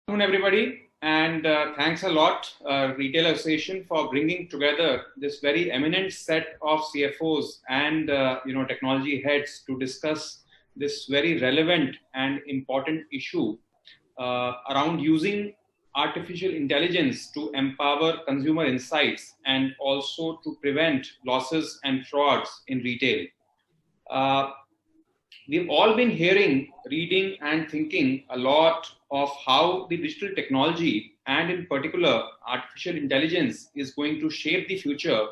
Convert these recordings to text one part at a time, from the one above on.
Good afternoon, everybody, and thanks a lot, Retail Association, for bringing together this very eminent set of CFOs and technology heads to discuss this very relevant and important issue around using artificial intelligence to empower consumer insights and also to prevent losses and frauds in retail. We've all been hearing, reading, and thinking a lot of how the digital technology and in particular artificial intelligence is going to shape the future,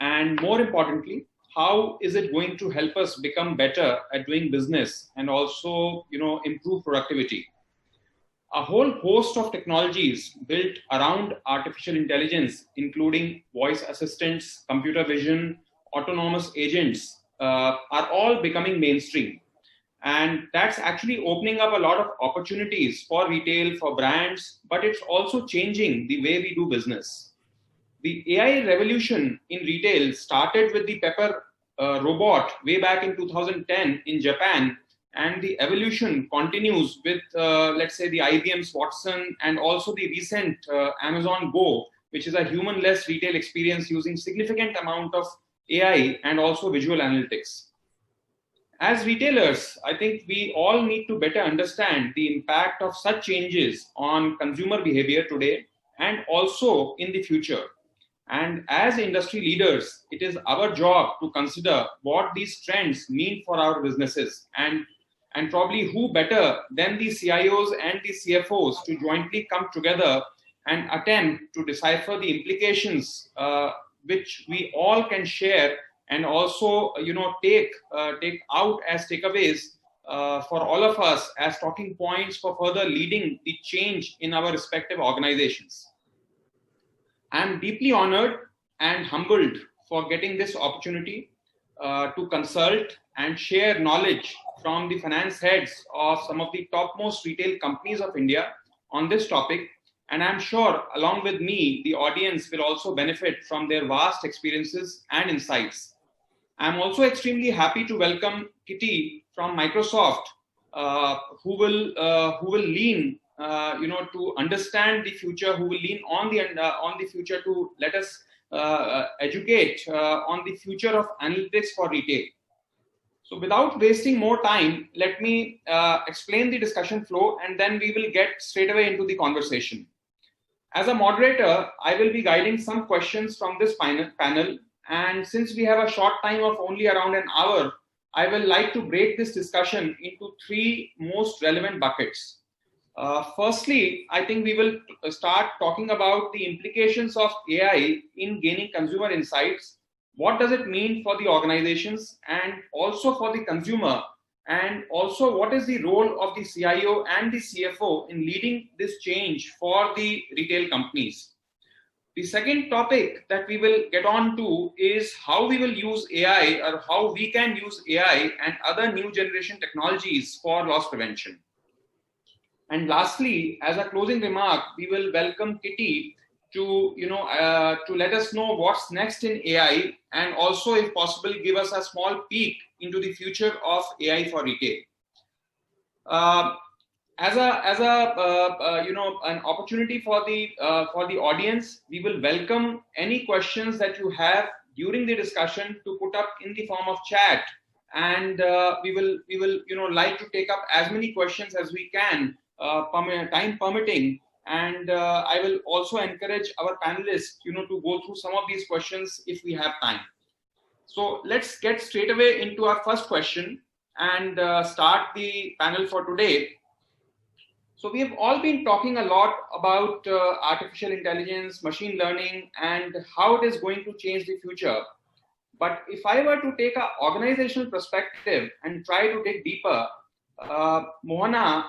and more importantly, how is it going to help us become better at doing business and also improve productivity. A whole host of technologies built around artificial intelligence, including voice assistants, computer vision, autonomous agents, are all becoming mainstream. And that's actually opening up a lot of opportunities for retail, for brands, but it's also changing the way we do business. The AI revolution in retail started with the Pepper robot way back in 2010 in Japan, and the evolution continues with, let's say, the IBM's Watson and also the recent Amazon Go, which is a human-less retail experience using significant amount of AI and also visual analytics. As retailers, I think we all need to better understand the impact of such changes on consumer behavior today and also in the future. And as industry leaders, it is our job to consider what these trends mean for our businesses and probably who better than the CIOs and the CFOs to jointly come together and attempt to decipher the implications which we all can share and also take out as takeaways for all of us as talking points for further leading the change in our respective organizations. I'm deeply honored and humbled for getting this opportunity to consult and share knowledge from the finance heads of some of the topmost retail companies of India on this topic. And I'm sure along with me, the audience will also benefit from their vast experiences and insights. I'm also extremely happy to welcome Kitty from Microsoft, who will lean, to understand the future, who will lean on the future to let us educate on the future of analytics for retail. So without wasting more time, let me explain the discussion flow, and then we will get straight away into the conversation. As a moderator, I will be guiding some questions from this panel. And since we have a short time of only around an hour, I will like to break this discussion into three most relevant buckets. Firstly, I think we will start talking about the implications of AI in gaining consumer insights. What does it mean for the organizations and also for the consumer? And also, what is the role of the CIO and the CFO in leading this change for the retail companies? The second topic that we will get on to is how we will use AI or how we can use AI and other new generation technologies for loss prevention. And lastly, as a closing remark, we will welcome Kitty to let us know what's next in AI and also, if possible, give us a small peek into the future of AI for retail. As an opportunity for the audience, we will welcome any questions that you have during the discussion to put up in the form of chat, and we will like to take up as many questions as we can, time permitting. And I will also encourage our panelists, to go through some of these questions if we have time. So let's get straight away into our first question and start the panel for today. So we have all been talking a lot about artificial intelligence, machine learning, and how it is going to change the future. But if I were to take an organizational perspective and try to dig deeper, Mohana,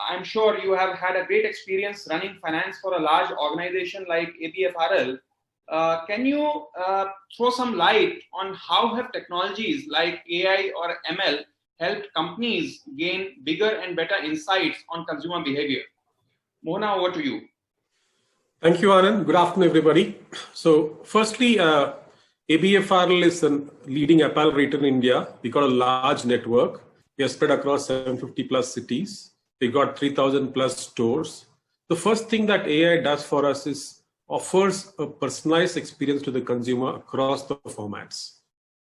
I'm sure you have had a great experience running finance for a large organization like ABFRL. Can you throw some light on how have technologies like AI or ML helped companies gain bigger and better insights on consumer behavior? Mohana, over to you. Thank you, Anand. Good afternoon, everybody. So firstly, ABFRL is a leading apparel retailer in India. We got a large network. We are spread across 750 plus cities. We got 3,000 plus stores. The first thing that AI does for us is offers a personalized experience to the consumer across the formats.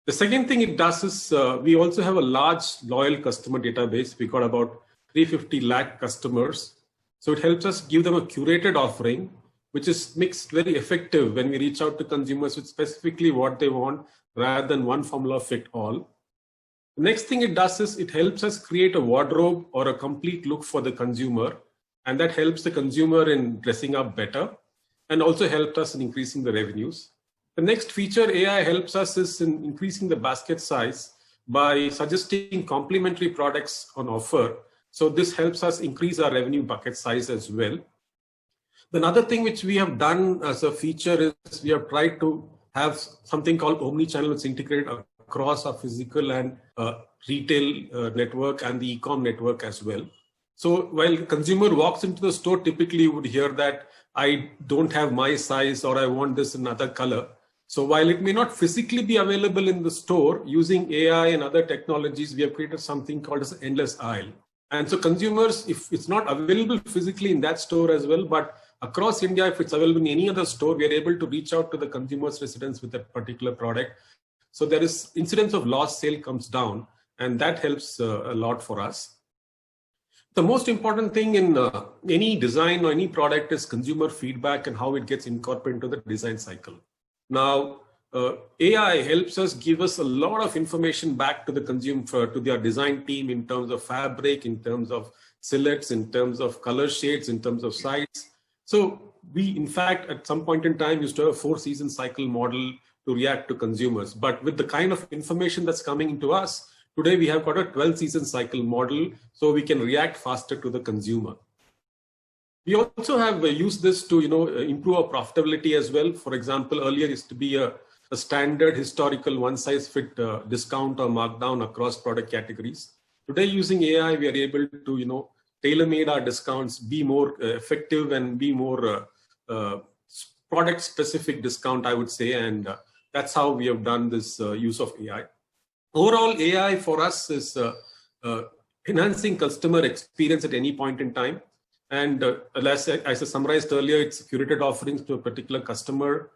The second thing it does is we also have a large loyal customer database. We got about 350 lakh customers. So it helps us give them a curated offering, which is mixed very effective when we reach out to consumers with specifically what they want rather than one formula fit all. The next thing it does is it helps us create a wardrobe or a complete look for the consumer. And that helps the consumer in dressing up better and also helped us in increasing the revenues. The next feature AI helps us is in increasing the basket size by suggesting complementary products on offer. So this helps us increase our revenue bucket size as well. Another thing which we have done as a feature is we have tried to have something called omni-channel, which is integrated across our physical and retail network and the e-com network as well. So while the consumer walks into the store, typically you would hear that I don't have my size or I want this in another color. So while it may not physically be available in the store, using AI and other technologies, we have created something called as endless aisle. And so consumers, if it's not available physically in that store as well, but across India, if it's available in any other store, we are able to reach out to the consumer's residence with a particular product. So there is incidence of lost sale comes down, and that helps a lot for us. The most important thing in any design or any product is consumer feedback and how it gets incorporated into the design cycle. Now, AI helps us give us a lot of information back to the consumer, to their design team in terms of fabric, in terms of silhouettes, in terms of color shades, in terms of size. So we, in fact, at some point in time used to have a 4-season cycle model to react to consumers. But with the kind of information that's coming into us, today we have got a 12-season cycle model, so we can react faster to the consumer. We also have used this to improve our profitability as well. For example, earlier used to be a standard historical one-size-fit discount or markdown across product categories. Today, using AI, we are able to tailor-made our discounts, be more effective and be more product-specific discount, I would say, and that's how we have done this use of AI. Overall, AI for us is enhancing customer experience at any point in time. And as I summarized earlier, it's curated offerings to a particular customer,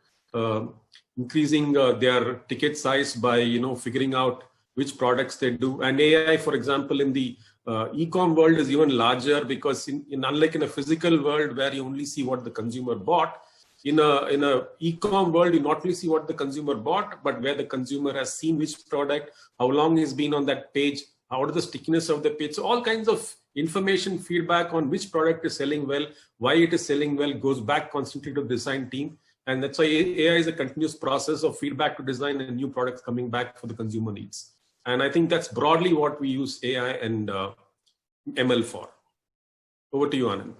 increasing their ticket size by figuring out which products they do. And AI, for example, in the e-com world is even larger because unlike in a physical world where you only see what the consumer bought, in a e-com world, you not only see what the consumer bought, but where the consumer has seen which product, how long he's been on that page, how is the stickiness of the page. So all kinds of information feedback on which product is selling well, why it is selling well, goes back constantly to the design team. And that's why AI is a continuous process of feedback to design and new products coming back for the consumer needs. And I think that's broadly what we use AI and ML for. Over to you, Anand.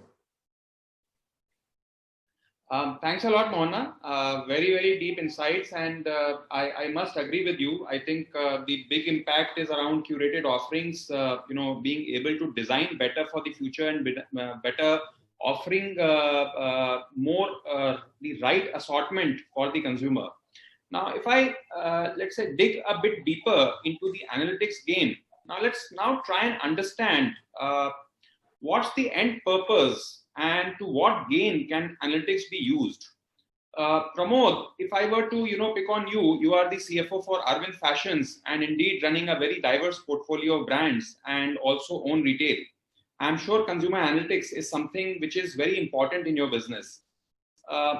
Thanks a lot, Mohana. Very, very deep insights. And I must agree with you. I think the big impact is around curated offerings, being able to design better for the future and better offering more the right assortment for the consumer. Now, if I, let's say, dig a bit deeper into the analytics game, let's try and understand what's the end purpose and to what gain can analytics be used. Pramod, if I were to, pick on you, you are the CFO for Arvind Fashions and indeed running a very diverse portfolio of brands and also own retail. I'm sure consumer analytics is something which is very important in your business.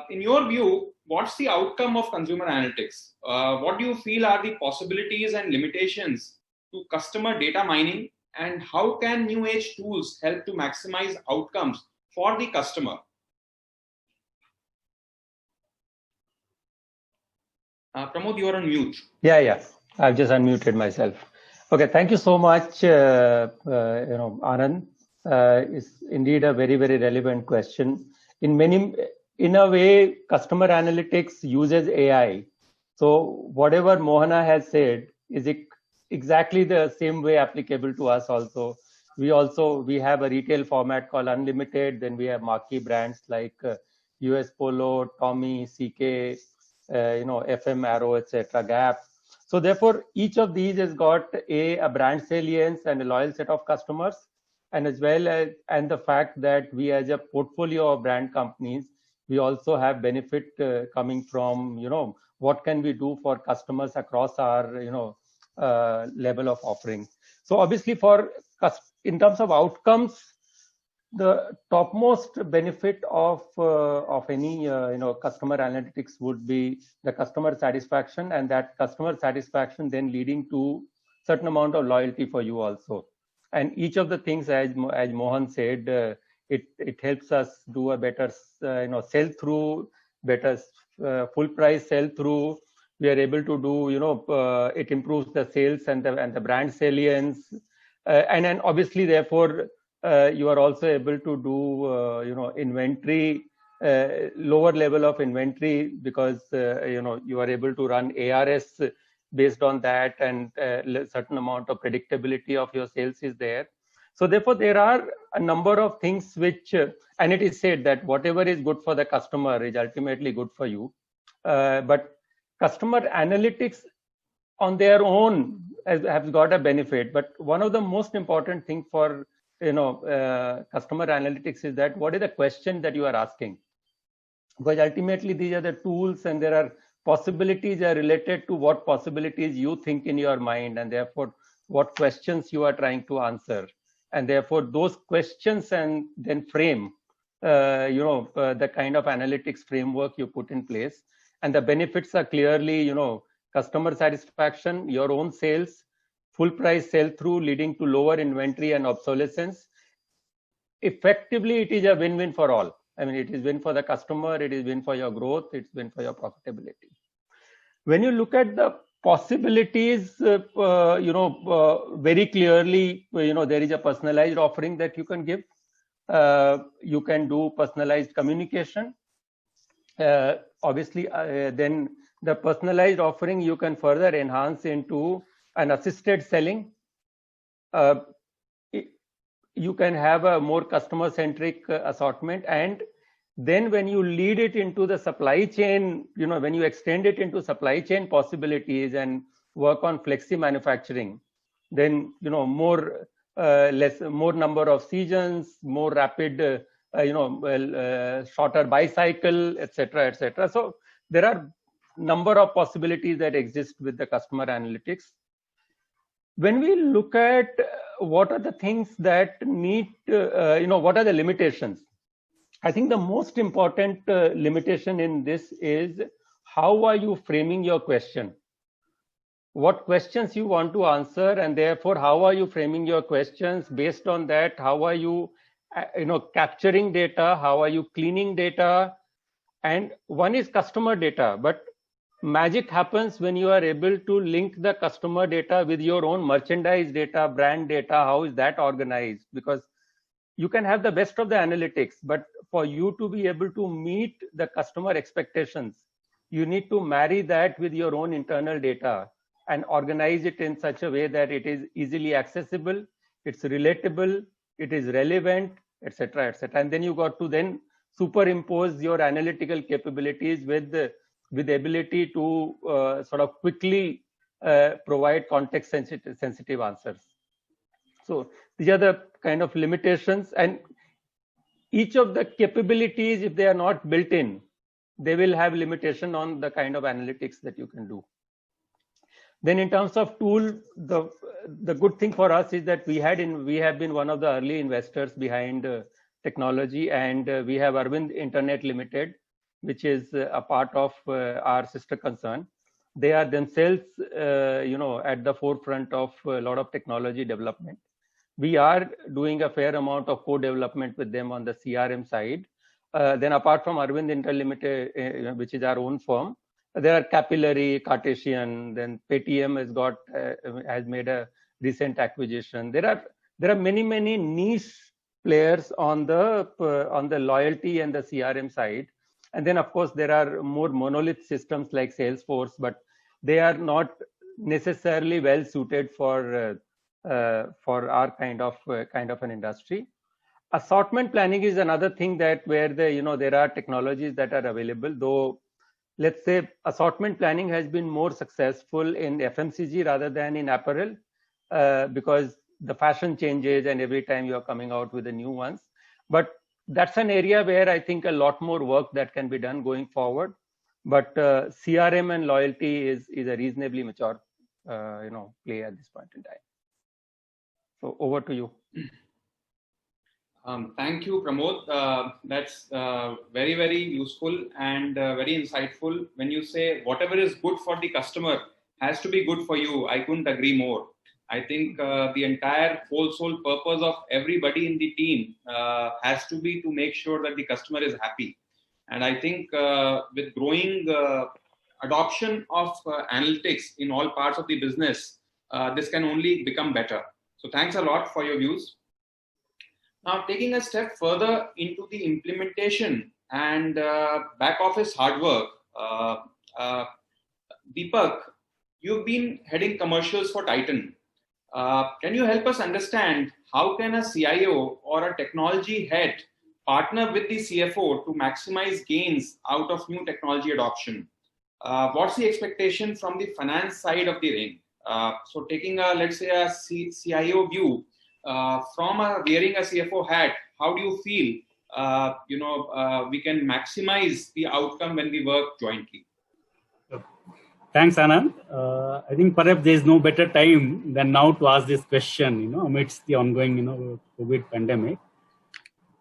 In your view, what's the outcome of consumer analytics? What do you feel are the possibilities and limitations to customer data mining, and how can new age tools help to maximize outcomes for the customer? Pramod, you are on mute. Yeah. I've just unmuted myself. Okay, thank you so much, Anand. It's indeed a very, very relevant question. In a way, customer analytics uses AI. So whatever Mohana has said is exactly the same way applicable to us also. We have a retail format called Unlimited. Then we have marquee brands like US Polo, Tommy, CK, FM Arrow, etc., Gap. So therefore, each of these has got a brand salience and a loyal set of customers. and as well as the fact that we as a portfolio of brand companies, we also have benefit coming from, what can we do for customers across our, level of offering. So obviously in terms of outcomes, the topmost benefit of any customer analytics would be the customer satisfaction, and that customer satisfaction then leading to certain amount of loyalty for you also. And each of the things, as Mohan said, it helps us do a better sell through, better full price sell through. We are able to do, it improves the sales and the brand salience, and then obviously therefore you are also able to do inventory, lower level of inventory, because you are able to run ARS based on that, and certain amount of predictability of your sales is there. So therefore there are a number of things which and it is said that whatever is good for the customer is ultimately good for you, but customer analytics on their own have got a benefit. But one of the most important thing for customer analytics is that what is the question that you are asking, because ultimately these are the tools, and there are possibilities are related to what possibilities you think in your mind, and therefore what questions you are trying to answer, and therefore those questions and then frame the kind of analytics framework you put in place. And the benefits are clearly customer satisfaction, your own sales, full price sell through leading to lower inventory and obsolescence. Effectively it is a win-win for all. I mean, it is win for the customer, it is win for your growth, it's win for your profitability. When you look at the possibilities, very clearly, there is a personalized offering that you can give. You can do personalized communication. Obviously, then the personalized offering you can further enhance into an assisted selling. You can have a more customer-centric assortment, and then when you lead it into the supply chain, when you extend it into supply chain possibilities and work on flexi manufacturing, then more number of seasons, more rapid, shorter buy cycle, etc., etc. So there are number of possibilities that exist with the customer analytics. When we look at what are the things that need, what are the limitations? I think the most important limitation in this is how are you framing your question? What questions you want to answer, and therefore how are you framing your questions? Based on that, how are you, capturing data? How are you cleaning data? And one is customer data, but magic happens when you are able to link the customer data with your own merchandise data, brand data. How is that organized? Because you can have the best of the analytics, but for you to be able to meet the customer expectations, you need to marry that with your own internal data and organize it in such a way that it is easily accessible, it's relatable, it is relevant, etc., etc. And then you got to then superimpose your analytical capabilities with the ability to sort of quickly provide context sensitive answers. So these are the kind of limitations, and each of the capabilities, if they are not built in, they will have limitation on the kind of analytics that you can do. Then in terms of tool, the good thing for us is that we have been one of the early investors behind technology, and we have Arvind Internet Limited, which is a part of our sister concern. They are themselves, at the forefront of a lot of technology development. We are doing a fair amount of co-development with them on the CRM side. Then apart from Arvind Inter Limited, which is our own firm, there are Capillary, Cartesian, then Paytm has made a recent acquisition. There are many niche players on the loyalty and the CRM side. And then of course there are more monolith systems like Salesforce, but they are not necessarily well suited for our kind of an industry. Assortment planning is another thing that where there are technologies that are available, though let's say assortment planning has been more successful in FMCG rather than in apparel, because the fashion changes and every time you are coming out with the new ones. But that's an area where I think a lot more work that can be done going forward. But CRM and loyalty is a reasonably mature play at this point in time. So over to you. Thank you, Pramod. That's very, very useful and very insightful. When you say whatever is good for the customer has to be good for you, I couldn't agree more. I think the entire whole soul purpose of everybody in the team has to be to make sure that the customer is happy. And I think with growing adoption of analytics in all parts of the business, this can only become better. So thanks a lot for your views. Now, taking a step further into the implementation and back office hard work, Deepak, you've been heading commercials for Titan. Can you help us understand how can a CIO or a technology head partner with the CFO to maximize gains out of new technology adoption? What's the expectation from the finance side of the ring? So taking let's say a CIO view, from wearing a CFO hat, how do you feel, we can maximize the outcome when we work jointly? Thanks, Anand. I think perhaps there is no better time than now to ask this question, amidst the ongoing, COVID pandemic.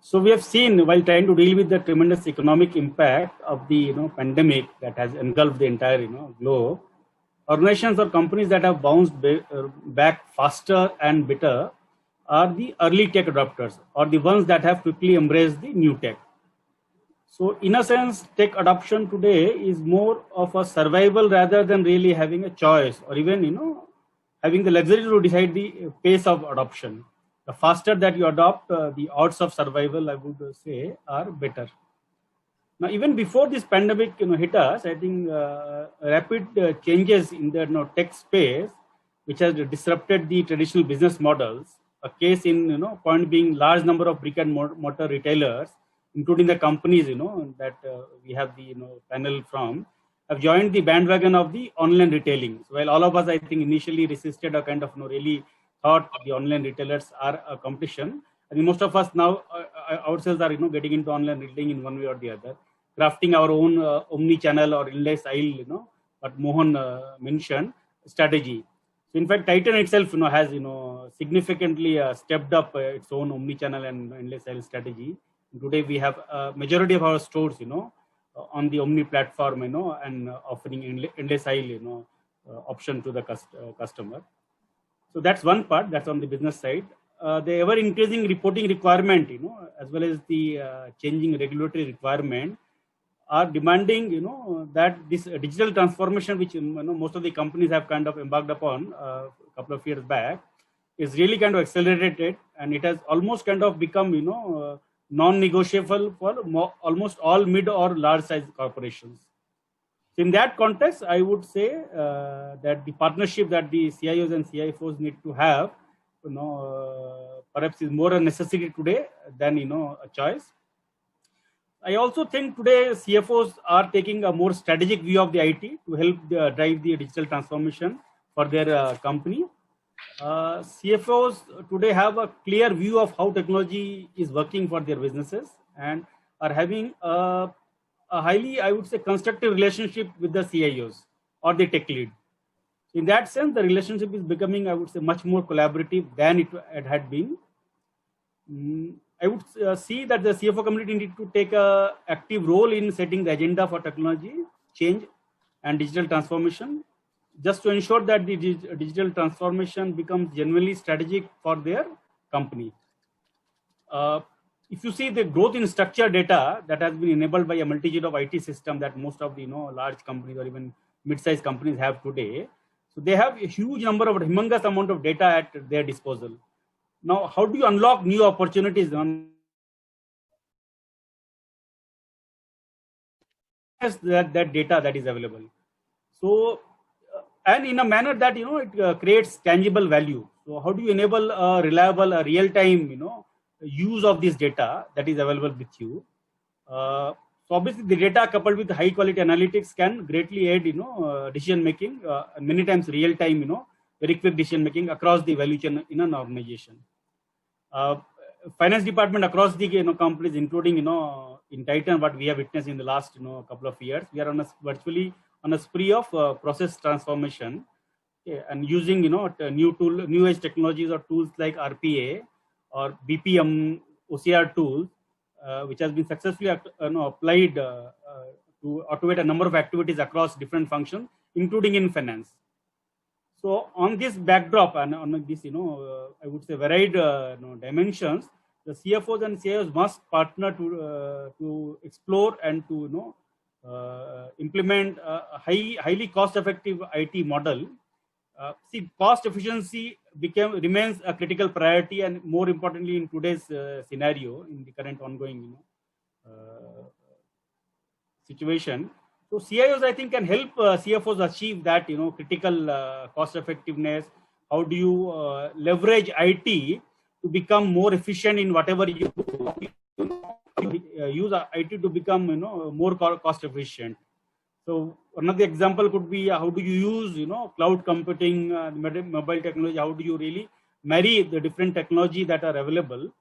So we have seen, while trying to deal with the tremendous economic impact of the, pandemic that has engulfed the entire, globe, organizations or companies that have bounced back faster and better are the early tech adopters, or the ones that have quickly embraced the new tech. So in a sense, tech adoption today is more of a survival rather than really having a choice, or even, having the luxury to decide the pace of adoption. The faster that you adopt, the odds of survival, I would say, are better. Now, even before this pandemic, hit us, I think rapid changes in the tech space, which has disrupted the traditional business models. A case in point being large number of brick and mortar retailers, including the companies that we have the panel from, have joined the bandwagon of the online retailing. So while all of us, I think, initially resisted or kind of really thought the online retailers are a competition, I think most of us now ourselves are getting into online retailing in one way or the other, crafting our own omni-channel or endless aisle, what Mohan mentioned, strategy. So in fact, Titan itself, has significantly stepped up its own omni-channel and endless aisle strategy. Today we have a majority of our stores, on the omni platform, and offering endless aisle, option to the customer. So that's one part. That's on the business side. The ever-increasing reporting requirement, as well as the changing regulatory requirement, are demanding, that this digital transformation, which most of the companies have kind of embarked upon a couple of years back, is really kind of accelerated, and it has almost kind of become, non-negotiable for almost all mid or large-size corporations. So in that context, I would say that the partnership that the CIOs and CFOs need to have, perhaps is more a necessity today than a choice. I also think today CFOs are taking a more strategic view of the IT to help drive the digital transformation for their company. CFOs today have a clear view of how technology is working for their businesses and are having a highly, I would say, constructive relationship with the CIOs or the tech lead. In that sense, the relationship is becoming, I would say, much more collaborative than it had been. I would see that the CFO community need to take an active role in setting the agenda for technology change and digital transformation, just to ensure that the digital transformation becomes genuinely strategic for their company. If you see the growth in structured data that has been enabled by a multitude of IT systems that most of the large companies or even mid-sized companies have today, so they have a huge number of humongous amount of data at their disposal. Now, how do you unlock new opportunities on that data that is available? So, and in a manner that it creates tangible value. So, how do you enable a reliable, real-time use of this data that is available with you? So obviously, the data coupled with high-quality analytics can greatly aid decision making. Many times, real-time very quick decision making across the value chain in an organization. Finance department across the companies, including in Titan, what we have witnessed in the last couple of years, we are virtually on a spree of process transformation, and using new age technologies or tools like RPA or BPM OCR tools, which has been successfully applied to automate a number of activities across different functions, including in finance. So on this backdrop and on this, I would say varied dimensions, the CFOs and CIOs must partner to explore and to implement a highly cost-effective IT model. See, cost efficiency remains a critical priority, and more importantly in today's scenario, in the current ongoing situation. So CIOs, I think, can help CFOs achieve that critical cost effectiveness. How do you leverage IT to become more efficient in whatever you use IT to become more cost efficient? So another example could be how do you use cloud computing, mobile technology? How do you really marry the different technology that are available,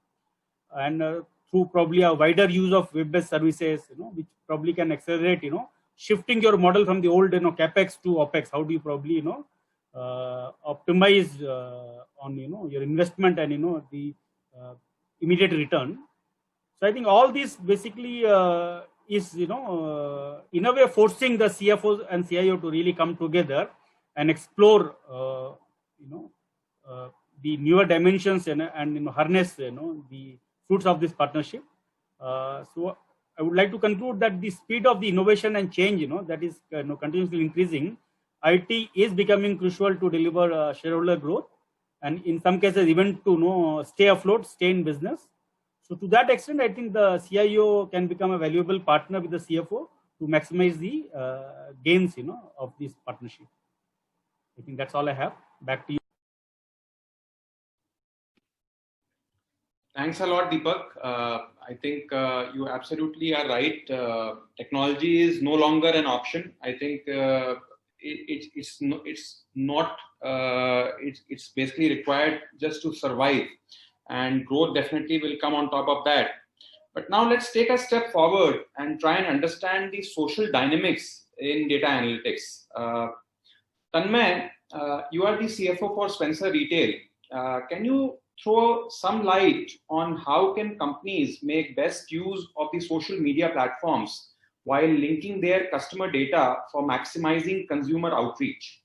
and through probably a wider use of web-based services, which probably can accelerate shifting your model from the old capex to opex. How do you probably optimize on your investment and the immediate return? So I think all this basically is in a way forcing the CFOs and CIO to really come together and explore the newer dimensions and harness the fruits of this partnership. So I would like to conclude that the speed of the innovation and change that is continuously increasing, IT is becoming crucial to deliver shareholder growth, and in some cases even to stay afloat, stay in business. So to that extent, I think the CIO can become a valuable partner with the CFO to maximize the gains of this partnership. I think that's all I have. Back to you. Thanks a lot, Deepak. I think you absolutely are right. Technology is no longer an option. I think it's basically required just to survive, and growth definitely will come on top of that. But now let's take a step forward and try and understand the social dynamics in data analytics. Tanmay, you are the CFO for Spencer Retail. Can you throw some light on how can companies make best use of the social media platforms while linking their customer data for maximizing consumer outreach?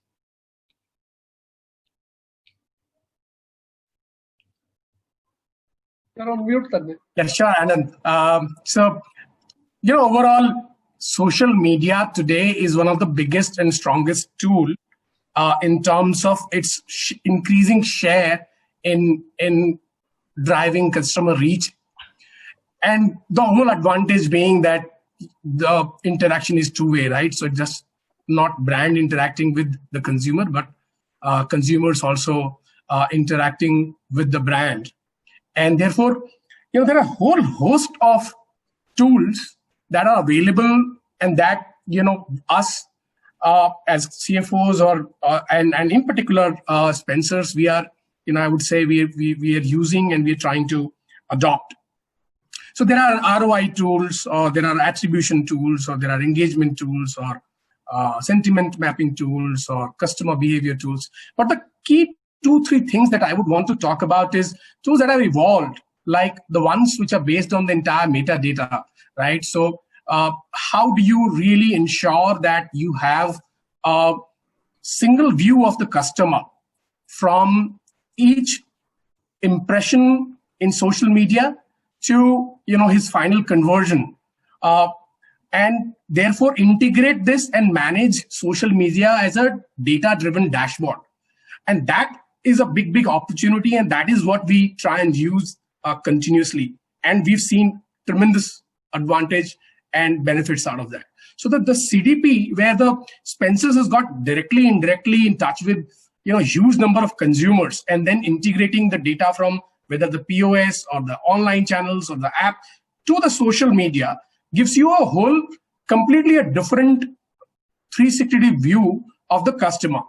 You're on mute, Tanmay. Yeah, sure, Anand. So, overall, social media today is one of the biggest and strongest tool in terms of its increasing share in driving customer reach, and the whole advantage being that the interaction is two-way, right? So it's just not brand interacting with the consumer, but consumers also interacting with the brand. And therefore, there are a whole host of tools that are available, and that us as CFOs and in particular Spencer's, we are I would say we are using and we are trying to adopt. So there are ROI tools, or there are attribution tools, or there are engagement tools, or sentiment mapping tools, or customer behavior tools. But the key 2-3 things that I would want to talk about is tools that have evolved, like the ones which are based on the entire metadata, right? So how do you really ensure that you have a single view of the customer from each impression in social media to his final conversion, and therefore integrate this and manage social media as a data-driven dashboard? And that is a big opportunity, and that is what we try and use continuously, and we've seen tremendous advantage and benefits out of that. So that the CDP, where the Spencer's has got directly, indirectly in touch with huge number of consumers, and then integrating the data from whether the POS or the online channels or the app to the social media, gives you a whole completely a different 360-degree view of the customer.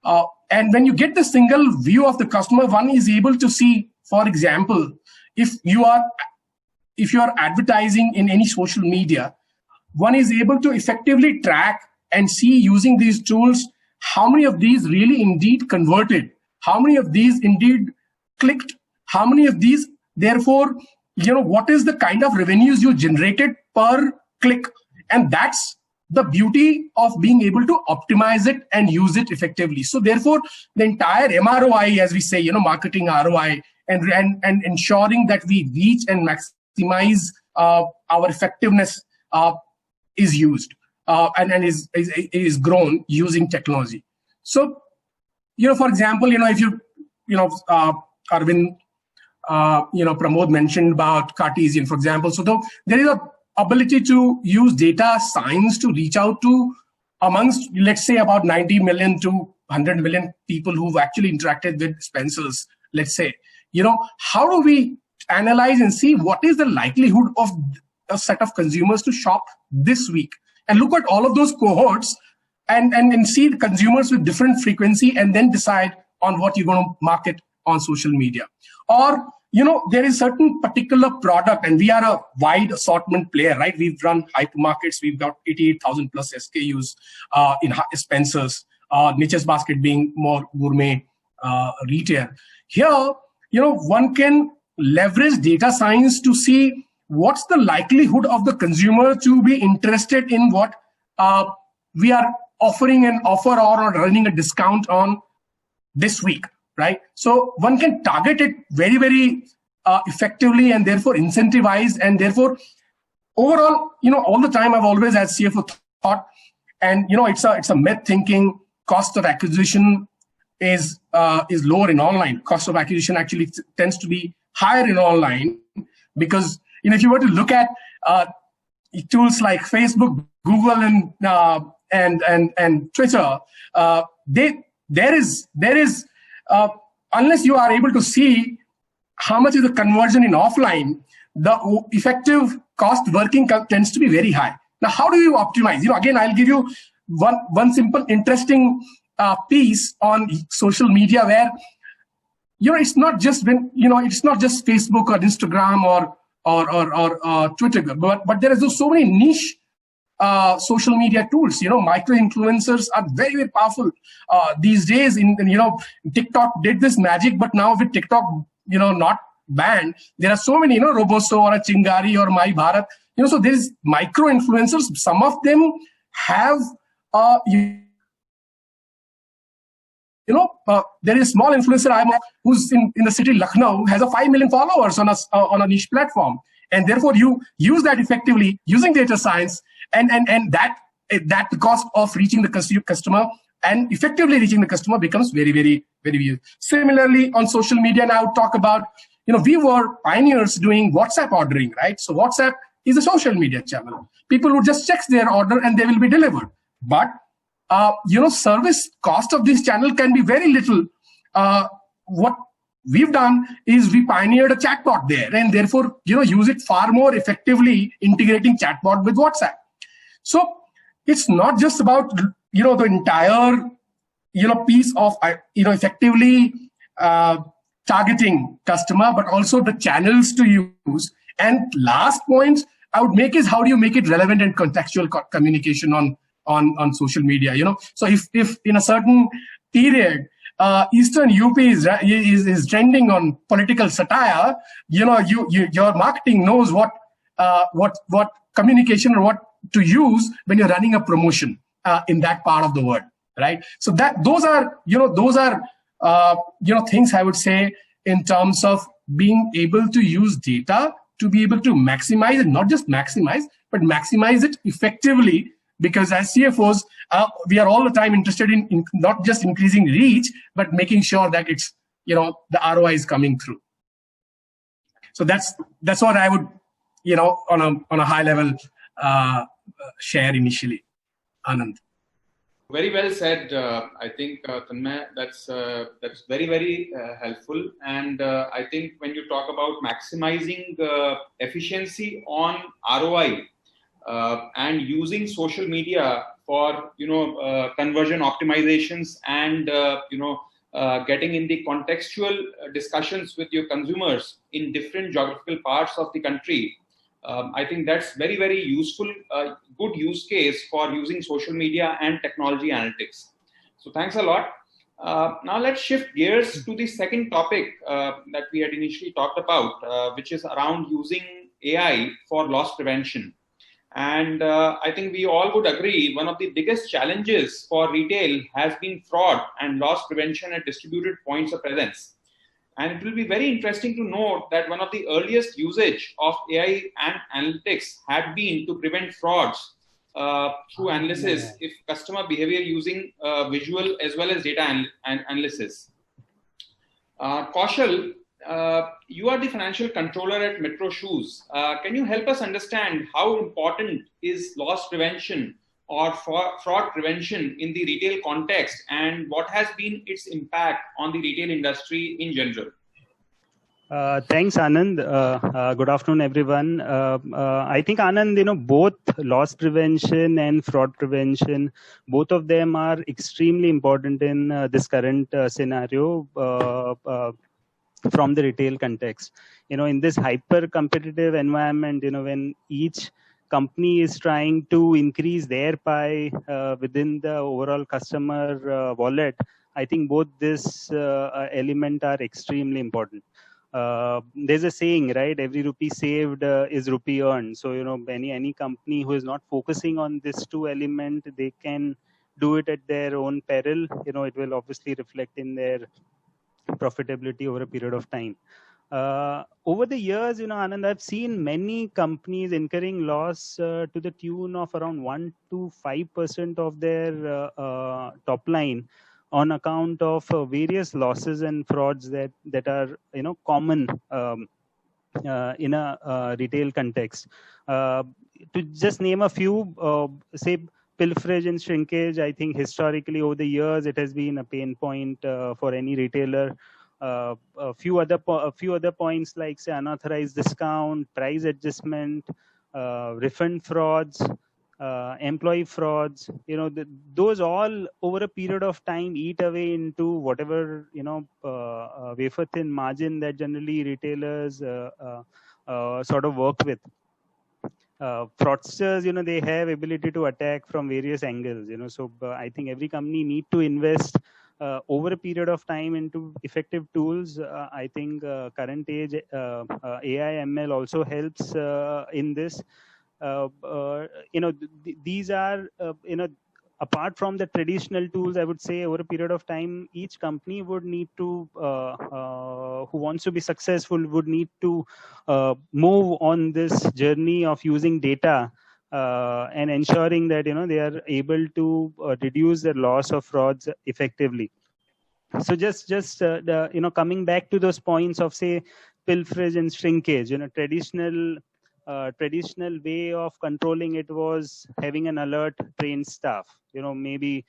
And when you get the single view of the customer, one is able to see, for example, if you are advertising in any social media, one is able to effectively track and see using these tools how many of these really indeed converted, how many of these indeed clicked, how many of these, therefore, what is the kind of revenues you generated per click. And that's the beauty of being able to optimize it and use it effectively. So therefore, the entire MROI, as we say, marketing ROI, and ensuring that we reach and maximize our effectiveness is used and is grown using technology. So, for example, if Arvind, Pramod mentioned about Cartesian, for example. So there is a ability to use data science to reach out to amongst, let's say, about 90 million to 100 million people who've actually interacted with Spencer's, let's say. How do we analyze and see what is the likelihood of a set of consumers to shop this week, and look at all of those cohorts and see the consumers with different frequency, and then decide on what you're going to market on social media. Or, there is certain particular product, and we are a wide assortment player, right? We've run hypermarkets. We've got 88,000 plus SKUs in Spencer's, Nature's Basket being more gourmet retail. Here, one can leverage data science to see what's the likelihood of the consumer to be interested in what we are offering an offer or running a discount on this week, right? So one can target it very, very effectively, and therefore incentivize, and therefore overall, all the time I've always as CFO thought, and it's a myth thinking, cost of acquisition is lower in online. Cost of acquisition actually tends to be higher in online, because if you were to look at tools like Facebook, Google, and Twitter, there is unless you are able to see how much is the conversion in offline, the effective cost working tends to be very high. Now, how do you optimize? Again, I'll give you one simple, interesting piece on social media where it's not just Facebook or Instagram or Twitter, but there is so many niche social media tools. Micro influencers are very, very powerful these days. TikTok did this magic, but now with TikTok not banned, there are so many Roboso or a Chingari or My Bharat. So there is micro influencers. Some of them have there is small influencer who's in the city Lucknow, has a 5 million followers on a niche platform, and therefore you use that effectively using data science, and that the cost of reaching the customer and effectively reaching the customer becomes very, very, very huge. Similarly, on social media, now I would talk about we were pioneers doing WhatsApp ordering, right? So WhatsApp is a social media channel. People would just check their order and they will be delivered, but service cost of this channel can be very little. What we've done is we pioneered a chatbot there, and therefore, use it far more effectively, integrating chatbot with WhatsApp. So it's not just about, the entire, piece of, effectively targeting customer, but also the channels to use. And last point I would make is, how do you make it relevant and contextual communication on social media? So if in a certain period Eastern UP is trending on political satire, your marketing knows what communication or what to use when you're running a promotion in that part of the world, right? So those are things I would say in terms of being able to use data to be able to maximize, and not just maximize, but maximize it effectively. Because as CFOs, we are all the time interested in not just increasing reach, but making sure that it's, the ROI is coming through. So that's what I would, on a high level, share initially. Anand. Very well said. I think, Tanmay, that's very, very helpful. And I think when you talk about maximizing efficiency on ROI, and using social media for conversion optimizations and getting in the contextual discussions with your consumers in different geographical parts of the country. I think that's very, very useful, good use case for using social media and technology analytics. So thanks a lot. Now let's shift gears to the second topic that we had initially talked about, which is around using AI for loss prevention. And I think we all would agree one of the biggest challenges for retail has been fraud and loss prevention at distributed points of presence. And it will be very interesting to note that one of the earliest usage of AI and analytics had been to prevent frauds through analysis if customer behavior using visual as well as data analysis. Kaushal, you are the financial controller at Metro Shoes. Can you help us understand how important is loss prevention or fraud prevention in the retail context, and what has been its impact on the retail industry in general? Thanks, Anand. Good afternoon, everyone. I think, Anand, both loss prevention and fraud prevention, both of them are extremely important in this current scenario from the retail context. In this hyper competitive environment, when each company is trying to increase their pie within the overall customer wallet, I think both this element are extremely important. There's a saying, right? Every rupee saved is rupee earned. So, any company who is not focusing on this two element, they can do it at their own peril. It will obviously reflect in their profitability over a period of time. Over the years, Anand, I've seen many companies incurring loss to the tune of around 1 to 5% of their top line on account of various losses and frauds that are common in a retail context. To just name a few, say pilferage and shrinkage. I think historically over the years it has been a pain point for any retailer. A few other points like, say, unauthorized discount, price adjustment, refund frauds, employee frauds. Those all over a period of time eat away into whatever wafer thin margin that generally retailers sort of work with. Fraudsters, they have ability to attack from various angles. So I think every company need to invest over a period of time into effective tools. I think current age AI ML also helps in this. These are apart from the traditional tools, I would say over a period of time, each company would need to, who wants to be successful, would need to move on this journey of using data and ensuring that they are able to reduce their loss of frauds effectively. So just coming back to those points of, say, pilferage and shrinkage, traditional way of controlling it was having an alert trained staff, maybe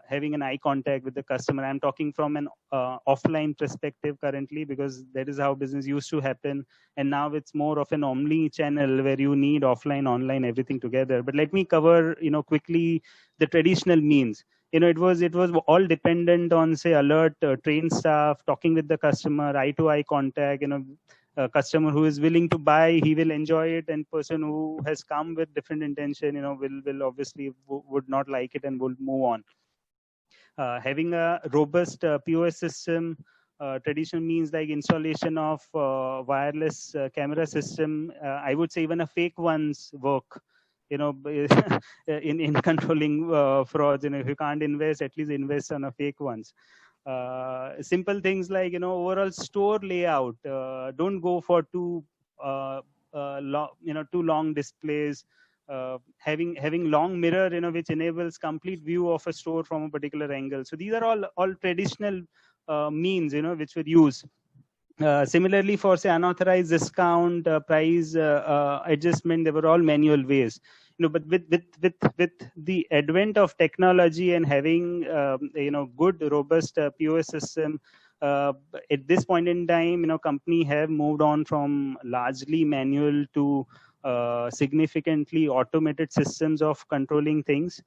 having an eye contact with the customer. I'm talking from an offline perspective currently, because that is how business used to happen. And now it's more of an omni-channel where you need offline, online, everything together. But let me cover, quickly the traditional means. It was all dependent on, say, alert trained staff, talking with the customer, eye-to-eye contact. A customer who is willing to buy, he will enjoy it, and person who has come with different intention, will obviously would not like it and will move on. Having a robust POS system, traditional means like installation of wireless camera system. I would say even a fake ones work. In controlling frauds. If you can't invest, at least invest on a fake ones. Simple things like overall store layout. Don't go for too long displays. Having long mirror, which enables complete view of a store from a particular angle. So these are all traditional means, which were used. Similarly, for, say, unauthorized discount, price adjustment, they were all manual ways. But with the advent of technology and having good robust POS system, at this point in time, company have moved on from largely manual to significantly automated systems of controlling things.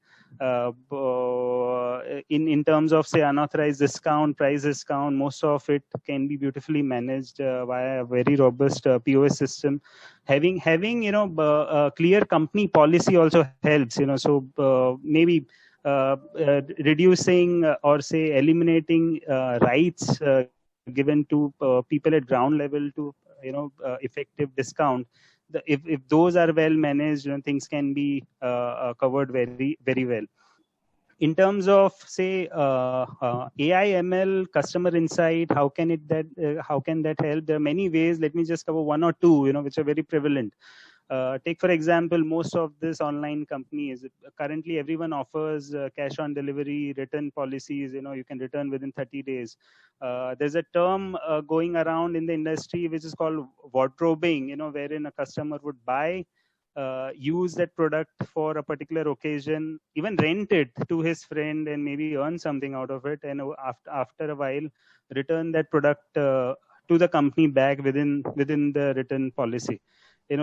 In terms of say unauthorized discount, price discount, most of it can be beautifully managed via a very robust POS system. Having a clear company policy also helps. So maybe reducing or say eliminating rights given to people at ground level to effective discount. If those are well managed, things can be covered very very well. In terms of say AI ML customer insight, how can that help? There are many ways. Let me just cover one or two which are very prevalent. Take for example, most of this online companies currently everyone offers cash on delivery, return policies. You can return within 30 days. There's a term going around in the industry which is called wardrobing, wherein a customer would buy, use that product for a particular occasion, even rent it to his friend and maybe earn something out of it, and after a while return that product to the company back within the return policy.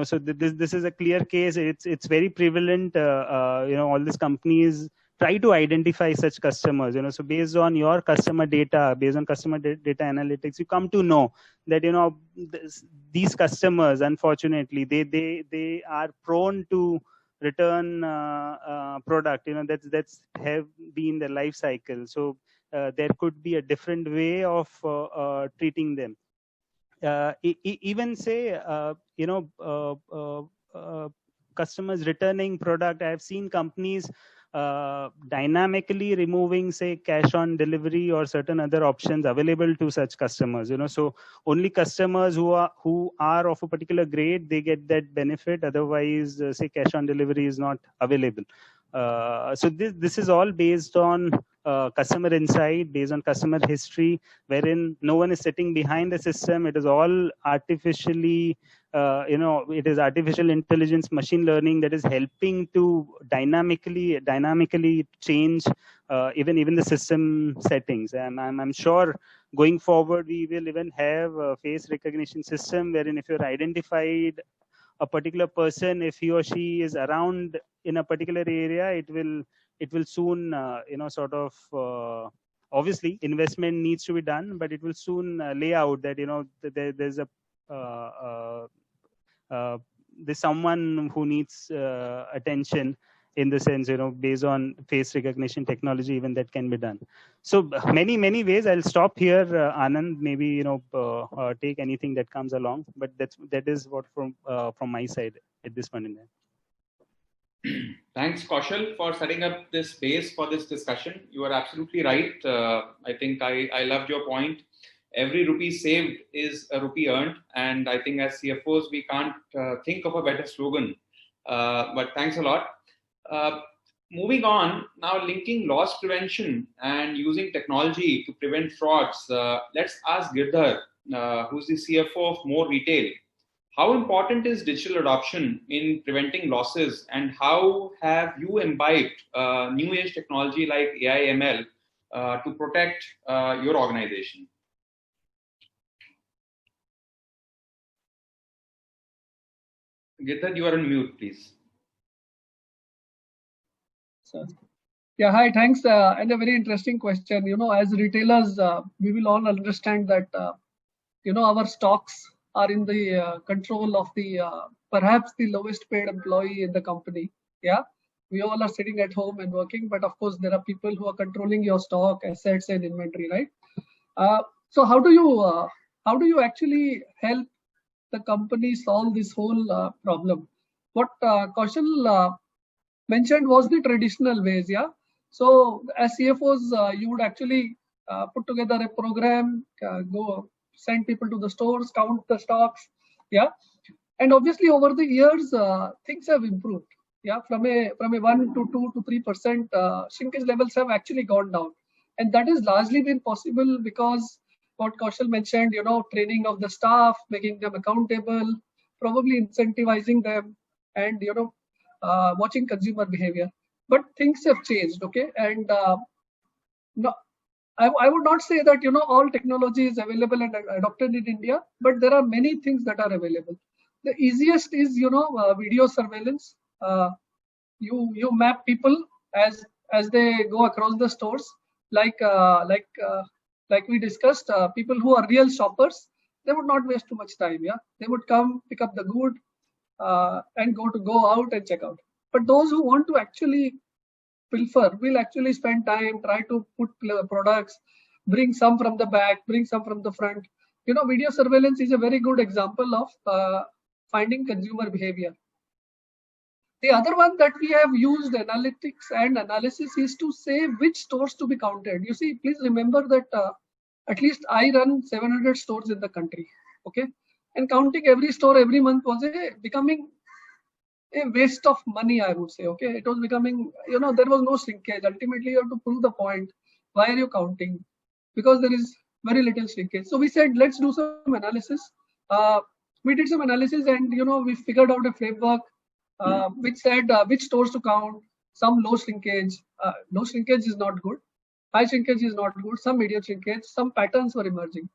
So this is a clear case. It's very prevalent. All these companies try to identify such customers. So based on your customer data, based on customer data analytics, you come to know that these customers, unfortunately, they are prone to return product. That's have been the life cycle. So there could be a different way of treating them. Even say customers returning product. I've seen companies dynamically removing say cash on delivery or certain other options available to such customers. So only customers who are of a particular grade, they get that benefit. Otherwise say cash on delivery is not available. So this is all based on customer insight, based on customer history, wherein no one is sitting behind the system. It is all artificially, it is artificial intelligence, machine learning that is helping to dynamically change even the system settings. And I'm sure going forward we will even have a face recognition system wherein if you're identified a particular person, if he or she is around in a particular area, it will soon sort of obviously investment needs to be done, but it will soon lay out that there's someone who needs attention, in the sense based on face recognition technology, even that can be done. So many ways. I'll stop here. Anand, maybe take anything that comes along, but that is what from my side at this point in time. Thanks, Kaushal, for setting up this base for this discussion. You are absolutely right. I think I loved your point. Every rupee saved is a rupee earned, and I think as CFOs we can't think of a better slogan. But thanks a lot. Moving on, now linking loss prevention and using technology to prevent frauds. Let's ask Girdhar, who's the CFO of More Retail. How important is digital adoption in preventing losses, and how have you imbibed new age technology like AI ML to protect your organization? Girdhar, you are on mute, please. Yeah, hi, thanks. And a very interesting question. As retailers, we will all understand that, our stocks are in the control of the perhaps the lowest paid employee in the company. Yeah, we all are sitting at home and working, but of course there are people who are controlling your stock, assets, and inventory, right? So how do you actually help the company solve this whole problem? What Kaushal mentioned was the traditional ways. Yeah. So as CFOs, you would actually put together a program, go send people to the stores, count the stocks. Yeah. And obviously over the years, things have improved. Yeah. From a 1 to 2 to 3% shrinkage levels have actually gone down. And that has largely been possible because what Kaushal mentioned, training of the staff, making them accountable, probably incentivizing them, and, watching consumer behavior. But things have changed, okay? And no, I would not say that all technology is available and adopted in India, but there are many things that are available. The easiest is, video surveillance. You map people as they go across the stores, like we discussed. People who are real shoppers, they would not waste too much time. Yeah, they would come, pick up the good, and go out and check out. But those who want to actually pilfer will actually spend time, try to put products, bring some from the back, bring some from the front. Video surveillance is a very good example of finding consumer behavior. The other one that we have used analytics and analysis is to say which stores to be counted. You see, please remember that at least I run 700 stores in the country. Okay, and counting every store every month was becoming a waste of money, I would say. Okay, it was becoming, there was no shrinkage. Ultimately, you have to prove the point. Why are you counting? Because there is very little shrinkage. So we said, let's do some analysis. We did some analysis, and we figured out a framework which said which stores to count. Some low shrinkage. Low shrinkage is not good. High shrinkage is not good. Some medium shrinkage. Some patterns were emerging.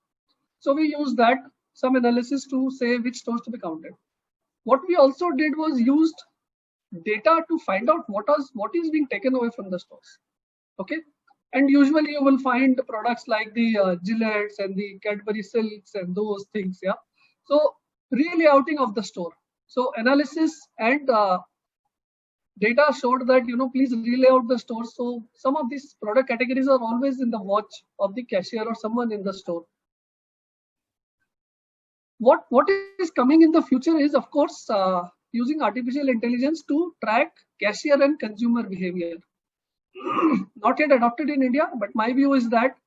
So we used that, some analysis, to say which stores to be counted. What we also did was used data to find out what is being taken away from the stores. Okay, and usually you will find products like the Gillettes and the Cadbury Silks and those things. Yeah, so re-layouting of the store. So analysis and data showed that please relay out the store. So some of these product categories are always in the watch of the cashier or someone in the store. What is coming in the future is, of course, using artificial intelligence to track cashier and consumer behavior. Not yet adopted in India, but my view is that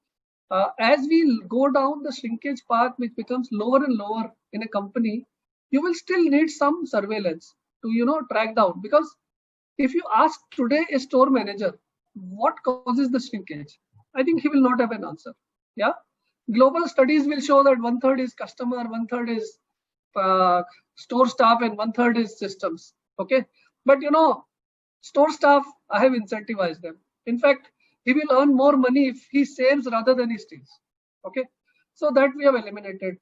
as we go down the shrinkage path, which becomes lower and lower in a company, you will still need some surveillance to track down. Because if you ask today a store manager what causes the shrinkage, I think he will not have an answer. Yeah. Global studies will show that 1/3 is customer, 1/3 is store staff, and 1/3 is systems. Okay, but store staff, I have incentivized them. In fact, he will earn more money if he saves rather than he steals. Okay, so that we have eliminated.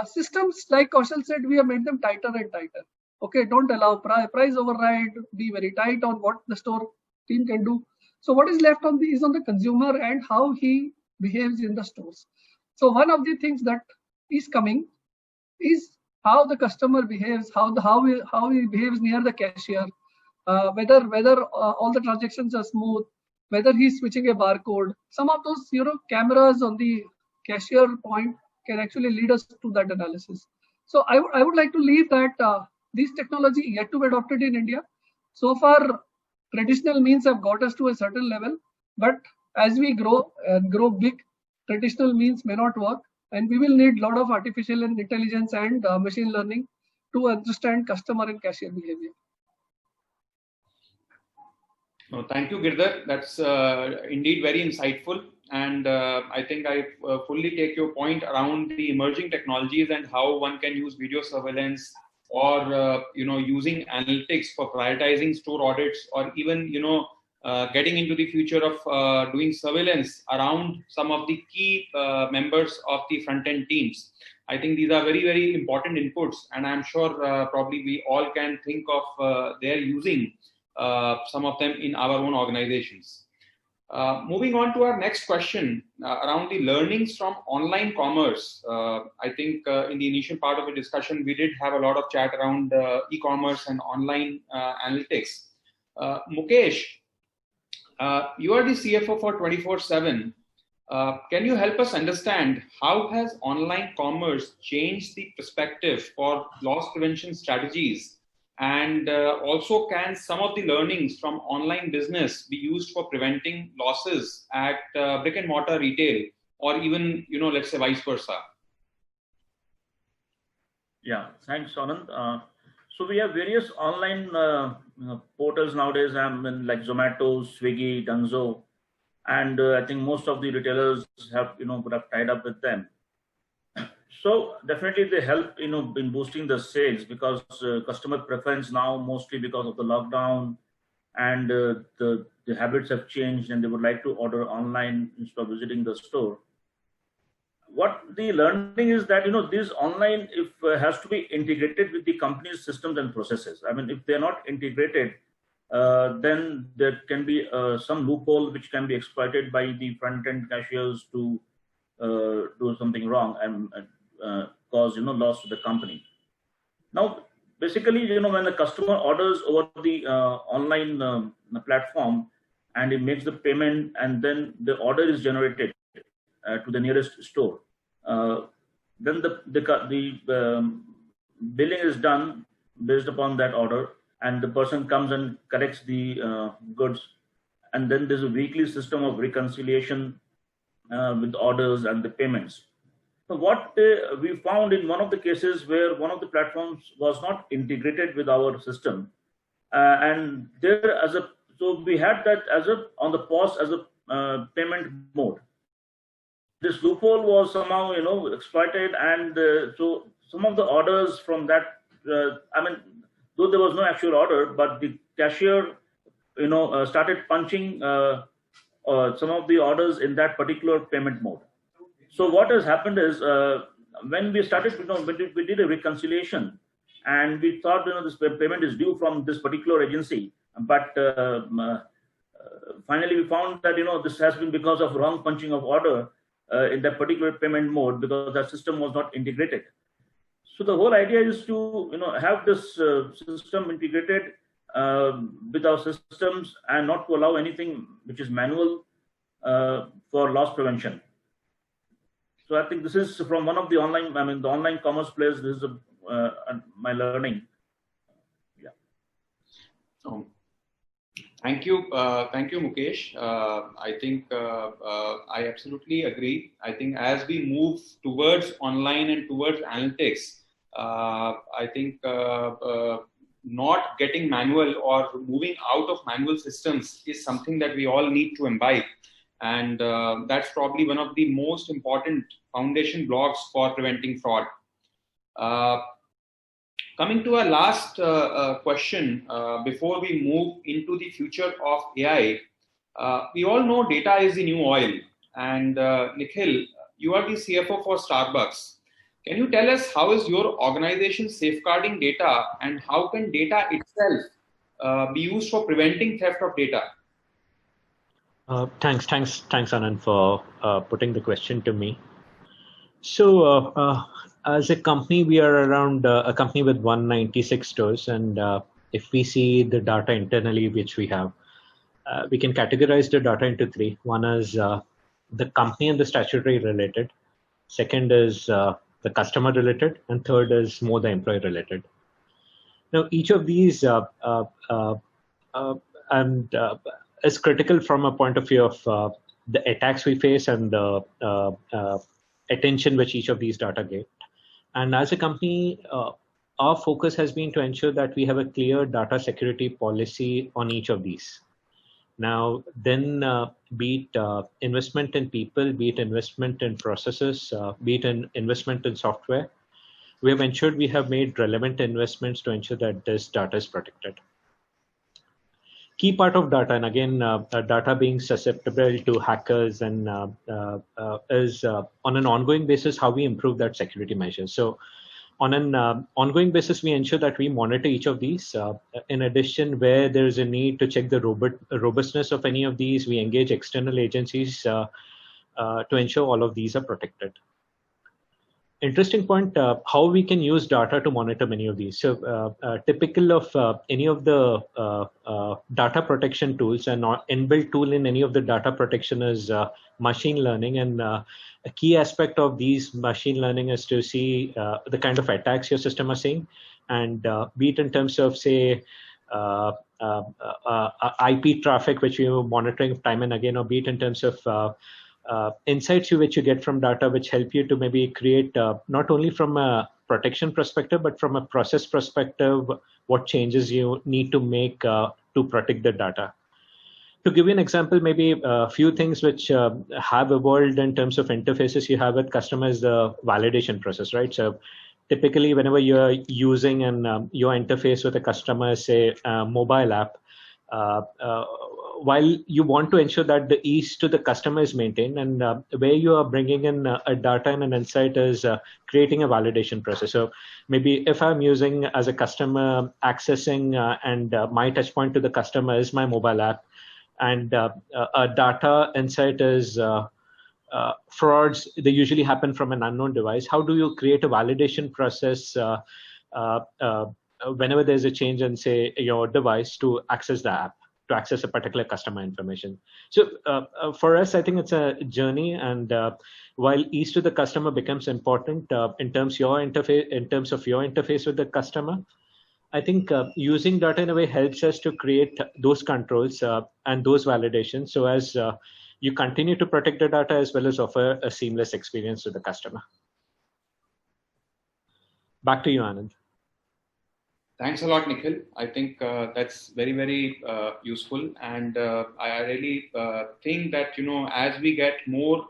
Systems, like Kaushal said, we have made them tighter and tighter. Okay, don't allow price override. Be very tight on what the store team can do. So what is left on is on the consumer and how he behaves in the stores. So one of the things that is coming is how the customer behaves, how he behaves near the cashier, whether all the transactions are smooth, whether he's switching a barcode. Some of those cameras on the cashier point can actually lead us to that analysis. So I would like to leave that this technology yet to be adopted in India. So far, traditional means have got us to a certain level, but as we grow and grow big, traditional means may not work, and we will need a lot of artificial intelligence and machine learning to understand customer and cashier behavior. Thank you, Girdhar. That's indeed very insightful. And I think I fully take your point around the emerging technologies and how one can use video surveillance or using analytics for prioritizing store audits, or even getting into the future of doing surveillance around some of the key members of the front-end teams. I think these are very, very important inputs, and I'm sure probably we all can think of their using some of them in our own organizations. Moving on to our next question around the learnings from online commerce. I think in the initial part of the discussion, we did have a lot of chat around e-commerce and online analytics. Mukesh, you are the CFO for 24/7. Can you help us understand how has online commerce changed the perspective for loss prevention strategies? And also, can some of the learnings from online business be used for preventing losses at brick and mortar retail, or even, let's say vice versa? Yeah, thanks, Anand. So we have various online portals nowadays, like Zomato, Swiggy, Dunzo, and I think most of the retailers have tied up with them. So definitely they help in boosting the sales, because customer preference now, mostly because of the lockdown, and the habits have changed, and they would like to order online instead of visiting the store. what the learning is that, this online, if has to be integrated with the company's systems and processes. I mean, if they're not integrated, then there can be some loophole which can be exploited by the front-end cashiers to do something wrong and cause loss to the company. Now, basically, when the customer orders over the online platform and he makes the payment, and then the order is generated to the nearest store, then the billing is done based upon that order, and the person comes and collects the goods, and then there's a weekly system of reconciliation with orders and the payments. So what we found in one of the cases where one of the platforms was not integrated with our system, and there so we had that on the POS as a payment mode. This loophole was somehow exploited, and so some of the orders from that, I mean, though there was no actual order, but the cashier started punching some of the orders in that particular payment mode. So what has happened is, when we started, we did a reconciliation, and we thought, this payment is due from this particular agency, but finally we found that this has been because of wrong punching of order in that particular payment mode, because that system was not integrated. So the whole idea is to have this system integrated with our systems, and not to allow anything which is manual for loss prevention. So I think this is from one of the online, the online commerce players. This is my learning. Yeah. Thank you, Mukesh. I think I absolutely agree. I think as we move towards online and towards analytics, I think not getting manual or moving out of manual systems is something that we all need to imbibe. And that's probably one of the most important foundation blocks for preventing fraud. Coming to our last question, before we move into the future of AI, we all know data is the new oil. And Nikhil, you are the CFO for Starbucks. Can you tell us how is your organization safeguarding data, and how can data itself be used for preventing theft of data? Thanks, Anand, for putting the question to me. So, as a company, we are around a company with 196 stores, and if we see the data internally which we have, we can categorize the data into three. One is the company and the statutory related. Second is the customer related, and third is more the employee related. Now, each of these is critical from a point of view of the attacks we face and the attention which each of these data get. And as a company, our focus has been to ensure that we have a clear data security policy on each of these. Now, then be it investment in people, be it investment in processes, be it an investment in software, we have ensured we have made relevant investments to ensure that this data is protected. Key part of data, and again, data being susceptible to hackers, and is on an ongoing basis how we improve that security measure. So on an ongoing basis, we ensure that we monitor each of these. In addition, where there is a need to check the robustness of any of these, we engage external agencies to ensure all of these are protected. Interesting point, how we can use data to monitor many of these. So typical of any of the data protection tools, and inbuilt tool in any of the data protection is machine learning. And a key aspect of these machine learning is to see the kind of attacks your system are seeing, and be it in terms of, say, IP traffic, which you're monitoring time and again, or be it in terms of insights which you get from data, which help you to maybe create, not only from a protection perspective, but from a process perspective, what changes you need to make to protect the data. To give you an example, maybe a few things which have evolved in terms of interfaces you have with customers, the validation process, right? So typically, whenever you're using your interface with a customer, say a mobile app, while you want to ensure that the ease to the customer is maintained, and where you are bringing in a data and an insight is creating a validation process. So maybe if I'm using as a customer accessing and my touch point to the customer is my mobile app, and a data insight is frauds, they usually happen from an unknown device. How do you create a validation process whenever there's a change in, say, your device to access the app, to access a particular customer information? So for us, I think it's a journey, and while ease to the customer becomes important in terms of your interface with the customer, I think using data in a way helps us to create those controls and those validations, so as you continue to protect the data as well as offer a seamless experience to the customer. Back to you, Anand. Thanks a lot, Nikhil. I think that's very, very useful, and I really think that, as we get more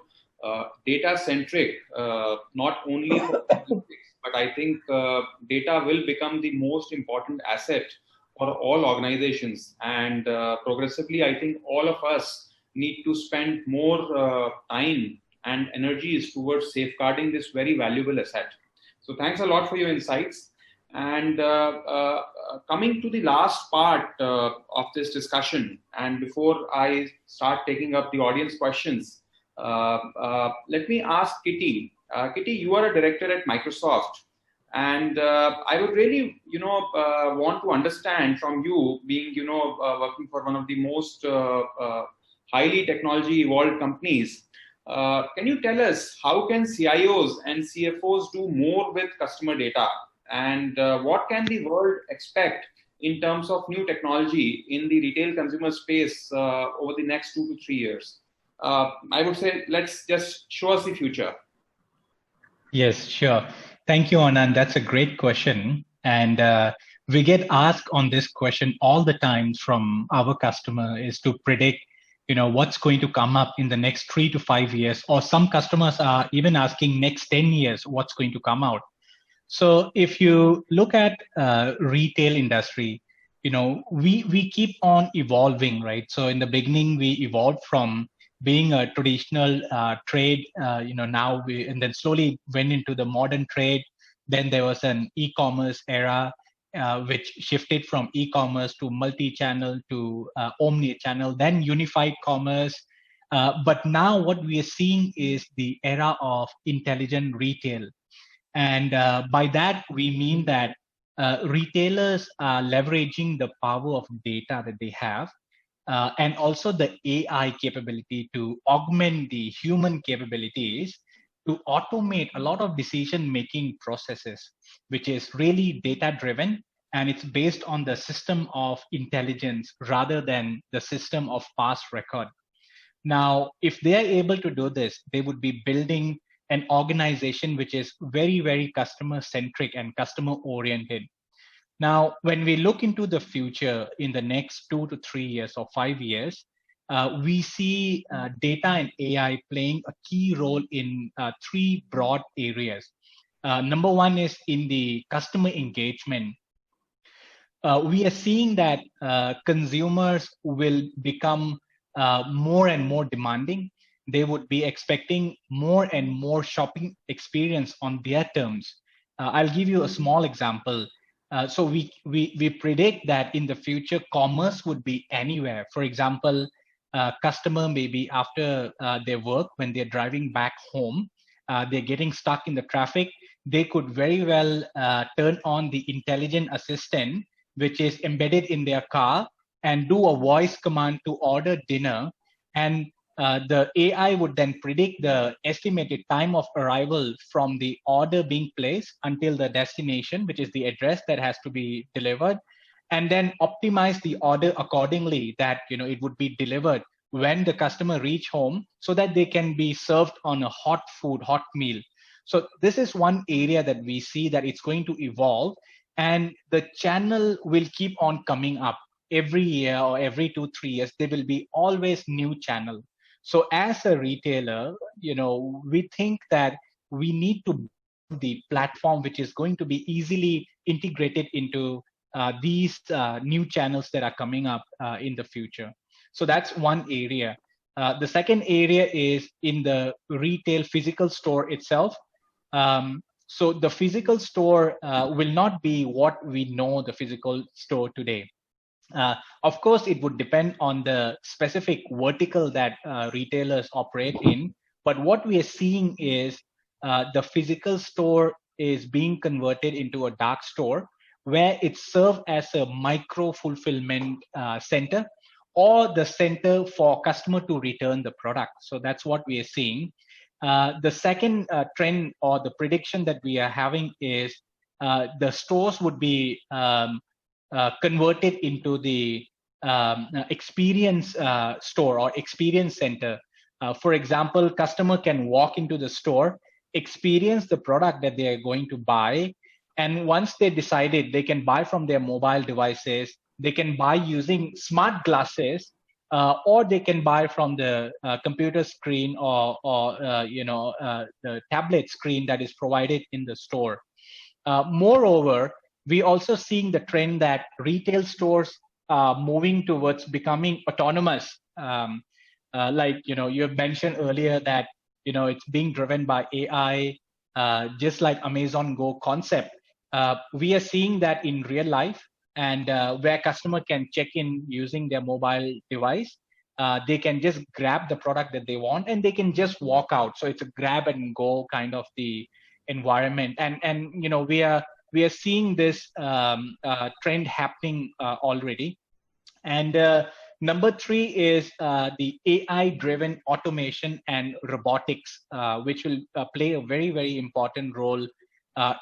data-centric, not only for politics, but I think data will become the most important asset for all organizations, and progressively, I think all of us need to spend more time and energies towards safeguarding this very valuable asset. So thanks a lot for your insights. And coming to the last part of this discussion, and before I start taking up the audience questions, let me ask Kitty. Kitty, you are a director at Microsoft, and I would really, want to understand from you, being, working for one of the most highly technology evolved companies. Can you tell us how can CIOs and CFOs do more with customer data? And what can the world expect in terms of new technology in the retail consumer space over the next 2 to 3 years? I would say, let's just show us the future. Yes, sure. Thank you, Anand. That's a great question. And we get asked on this question all the time from our customer, is to predict, what's going to come up in the next 3 to 5 years, or some customers are even asking next 10 years, what's going to come out. So if you look at retail industry, we keep on evolving, right? So in the beginning, we evolved from being a traditional trade, now and then slowly went into the modern trade. Then there was an e-commerce era, which shifted from e-commerce to multi-channel to omni-channel, then unified commerce. But now what we are seeing is the era of intelligent retail. And by that, we mean that retailers are leveraging the power of data that they have, and also the AI capability to augment the human capabilities to automate a lot of decision-making processes, which is really data-driven, and it's based on the system of intelligence rather than the system of past record. Now, if they are able to do this, they would be building an organization which is very, very customer-centric and customer-oriented. Now, when we look into the future in the next 2 to 3 years or 5 years, we see data and AI playing a key role in 3 broad areas. Number one is in the customer engagement. We are seeing that consumers will become more and more demanding. They would be expecting more and more shopping experience on their terms. I'll give you a small example. So we predict that in the future, commerce would be anywhere. For example, customer maybe after their work, when they're driving back home, they're getting stuck in the traffic, they could very well turn on the intelligent assistant, which is embedded in their car, and do a voice command to order dinner. And the AI would then predict the estimated time of arrival from the order being placed until the destination, which is the address that has to be delivered, and then optimize the order accordingly, that it would be delivered when the customer reach home, so that they can be served on a hot meal. So this is one area that we see that it's going to evolve, and the channel will keep on coming up every year or every 2-3 years. There will be always new channel. So as a retailer, we think that we need to build the platform which is going to be easily integrated into these new channels that are coming up in the future. So that's one area. The second area is in the retail physical store itself. So the physical store will not be what we know the physical store today. Of course, it would depend on the specific vertical that retailers operate in. But what we are seeing is the physical store is being converted into a dark store where it serves as a micro fulfillment center or the center for customer to return the product. So that's what we are seeing. The second trend or the prediction that we are having is the stores would be converted into the experience store or experience center. For example, customer can walk into the store, experience the product that they are going to buy, and once they decided, they can buy from their mobile devices, they can buy using smart glasses, or they can buy from the computer screen or the tablet screen that is provided in the store. Moreover, we also seeing the trend that retail stores are moving towards becoming autonomous. Like you have mentioned earlier that it's being driven by AI, just like Amazon Go concept. We are seeing that in real life, and where customer can check in using their mobile device. They can just grab the product that they want and they can just walk out. So it's a grab and go kind of the environment, and we are seeing this trend happening already. And number three is the AI-driven automation and robotics, which will play a very, very important role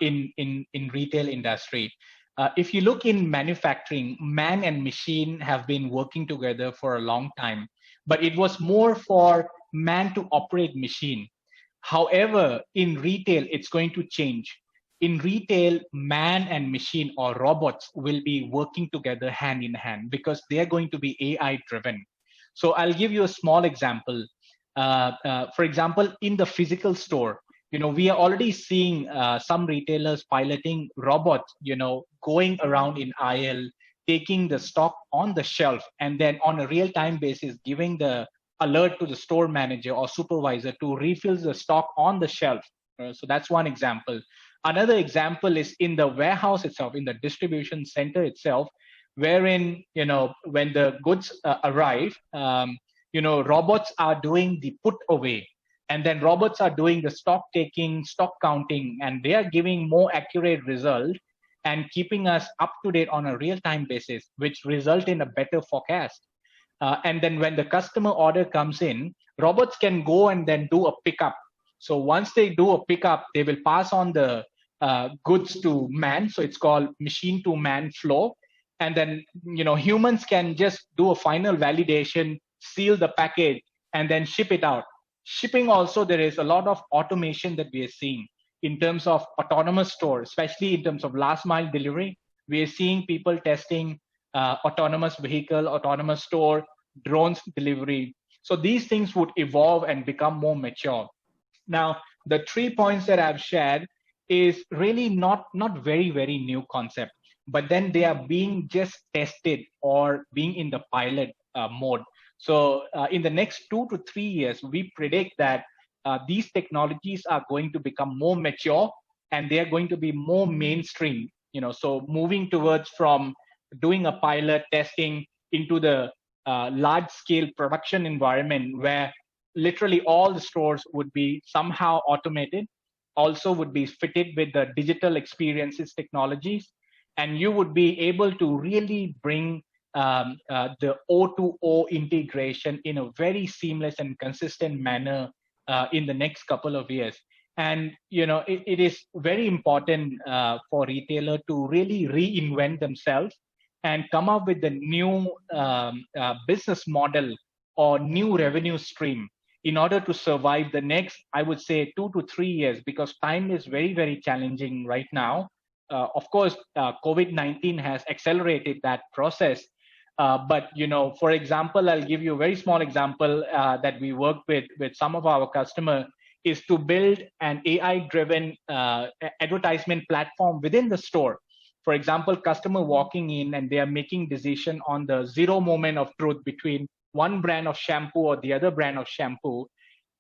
in retail industry. If you look in manufacturing, man and machine have been working together for a long time, but it was more for man to operate machine. However, in retail, it's going to change. In retail, man and machine or robots will be working together hand in hand because they are going to be AI driven. So I'll give you a small example. For example, in the physical store, we are already seeing some retailers piloting robots, going around in aisle, taking the stock on the shelf, and then on a real-time basis, giving the alert to the store manager or supervisor to refill the stock on the shelf. So that's one example. Another example is in the warehouse itself, in the distribution center itself, wherein, when the goods arrive, robots are doing the put away. And then robots are doing the stock taking, stock counting, and they are giving more accurate result and keeping us up to date on a real-time basis, which result in a better forecast. And then when the customer order comes in, robots can go and then do a pickup. So once they do a pickup, they will pass on the goods to man. So it's called machine to man flow. And then, humans can just do a final validation, seal the package, and then ship it out. Shipping also, there is a lot of automation that we are seeing in terms of autonomous store, especially in terms of last mile delivery. We are seeing people testing autonomous vehicle, autonomous store, drones delivery. So these things would evolve and become more mature. Now, the 3 points that I've shared is really not very, very new concept, but then they are being just tested or being in the pilot mode. So in the next 2 to 3 years, we predict that these technologies are going to become more mature and they are going to be more mainstream. So moving towards from doing a pilot testing into the large scale production environment where literally all the stores would be somehow automated, also would be fitted with the digital experiences technologies, and you would be able to really bring the O2O integration in a very seamless and consistent manner in the next couple of years. And it is very important for retailer to really reinvent themselves and come up with a new business model or new revenue stream in order to survive the next, I would say, 2 to 3 years, because time is very, very challenging right now. Of course, COVID-19 has accelerated that process. But, for example, I'll give you a very small example that we work with some of our customers is to build an AI-driven advertisement platform within the store. For example, customer walking in and they are making decision on the zero moment of truth between one brand of shampoo or the other brand of shampoo,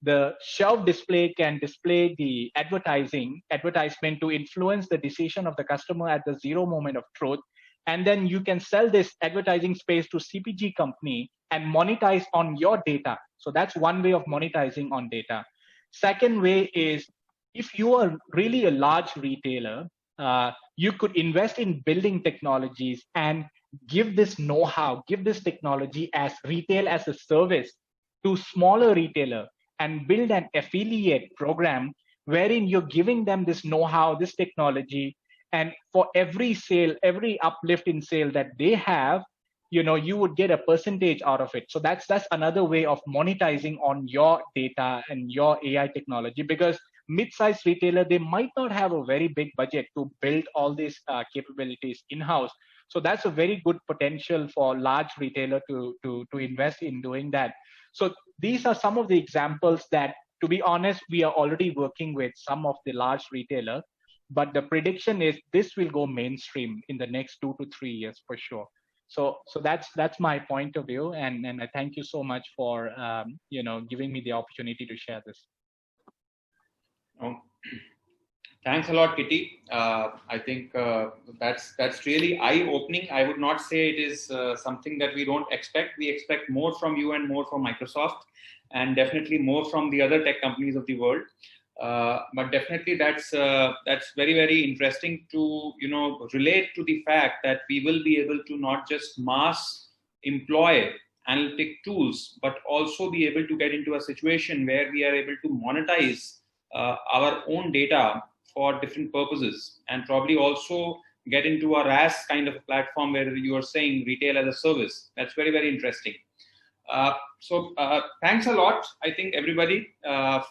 the shelf display can display the advertisement to influence the decision of the customer at the zero moment of truth. And then you can sell this advertising space to CPG company and monetize on your data. So that's one way of monetizing on data. Second way is, if you are really a large retailer, you could invest in building technologies and give this know-how, give this technology as retail as a service to smaller retailer, and build an affiliate program wherein you're giving them this know-how, this technology, and for every sale, every uplift in sale that they have, you would get a percentage out of it. So that's another way of monetizing on your data and your AI technology, because mid-sized retailer, they might not have a very big budget to build all these capabilities in-house. So that's a very good potential for large retailer to invest in doing that. So these are some of the examples that, to be honest, we are already working with some of the large retailer, but the prediction is this will go mainstream in the next 2 to 3 years for sure. So that's my point of view, and I thank you so much for giving me the opportunity to share this. Thanks a lot, Kitty. I think that's really eye-opening. I would not say it is something that we don't expect. We expect more from you and more from Microsoft, and definitely more from the other tech companies of the world. But definitely that's very, very interesting to relate to the fact that we will be able to not just mass employ analytic tools, but also be able to get into a situation where we are able to monetize our own data for different purposes, and probably also get into a RaaS kind of platform where you are saying retail as a service. That's very, very interesting. So thanks a lot, I think, everybody,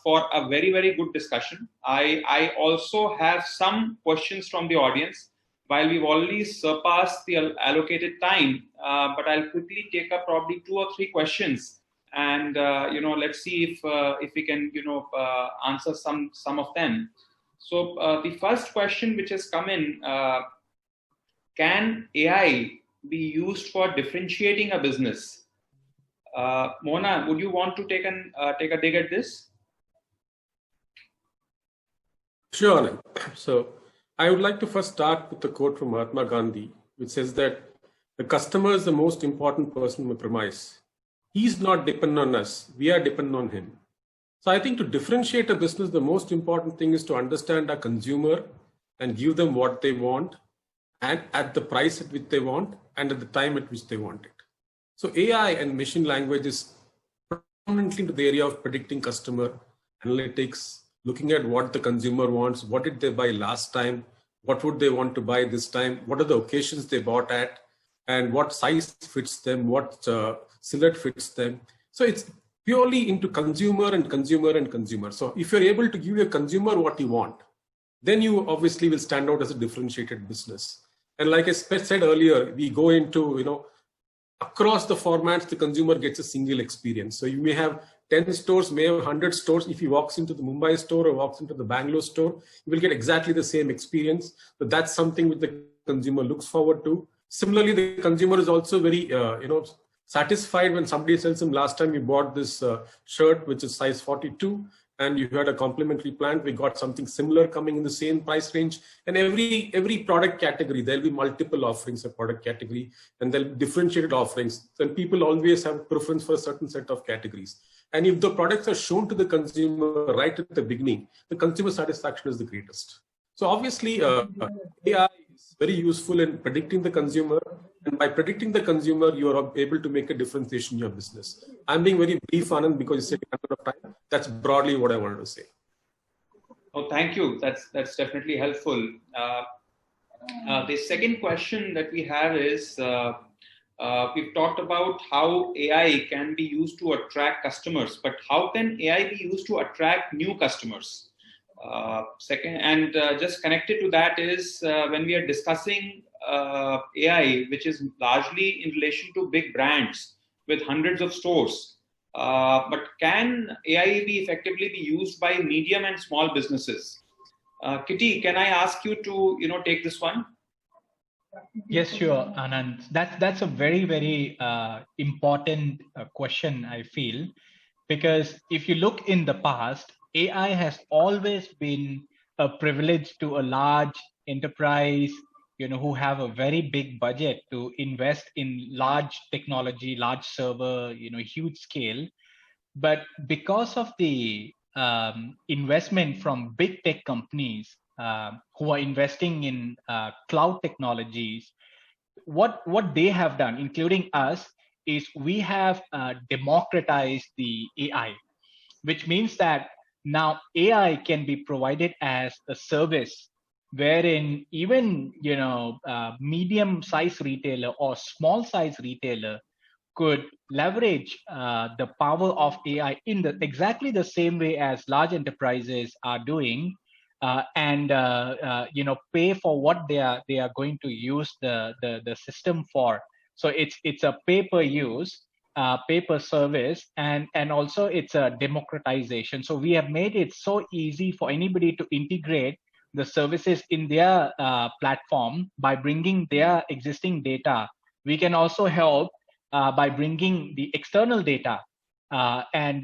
for a very, very good discussion. I also have some questions from the audience. While we've already surpassed the allocated time, but I'll quickly take up probably 2 or 3 questions, and let's see if we can answer some of them. So the first question which has come in: can AI be used for differentiating a business? Mohana, would you want to take a dig at this? Sure. So I would like to first start with the quote from Mahatma Gandhi, which says that the customer is the most important person on the premise. He's not dependent on us. We are dependent on him. So I think to differentiate a business, the most important thing is to understand our consumer and give them what they want, and at the price at which they want, and at the time at which they want it. So AI and machine language is predominantly into the area of predicting customer analytics, looking at what the consumer wants, what did they buy last time, what would they want to buy this time, what are the occasions they bought at, and what size fits them, what silhouette fits them. So it's purely into consumer and consumer and consumer. So if you're able to give your consumer what you want, then you obviously will stand out as a differentiated business. And like I said earlier, we go into, across the formats, the consumer gets a single experience. So you may have 10 stores, may have 100 stores. If he walks into the Mumbai store or walks into the Bangalore store, you will get exactly the same experience. But that's something which the consumer looks forward to. Similarly, the consumer is also very, satisfied when somebody tells him, last time you bought this shirt, which is size 42, and you had a complimentary plan, we got something similar coming in the same price range. And every product category, there'll be multiple offerings of product category, and there'll be differentiated offerings. Then people always have preference for a certain set of categories. And if the products are shown to the consumer right at the beginning, the consumer satisfaction is the greatest. So obviously, AI is very useful in predicting the consumer. And by predicting the consumer, you are able to make a differentiation in your business. I'm being very brief, Anand, because you said a lot of time. That's broadly what I wanted to say. Oh, thank you. That's definitely helpful. The second question that we have is, we've talked about how AI can be used to attract customers, but how can AI be used to attract new customers? Second, and just connected to that is when we are discussing AI, which is largely in relation to big brands with hundreds of stores, but can AI be effectively be used by medium and small businesses? Kitty, can I ask you to take this one? Yes, sure, Anand. That's a very, very important question, I feel, because if you look in the past, AI has always been a privilege to a large enterprise, who have a very big budget to invest in large technology, large server, huge scale. But because of the investment from big tech companies who are investing in cloud technologies, what they have done, including us, is we have democratized the AI, which means that now AI can be provided as a service, wherein even medium-sized retailer or small-sized retailer could leverage the power of AI in exactly the same way as large enterprises are doing, and pay for what they are going to use the system for. So it's a pay per use, pay per service, and also it's a democratization. So we have made it so easy for anybody to integrate the services in their platform by bringing their existing data. We can also help by bringing the external data and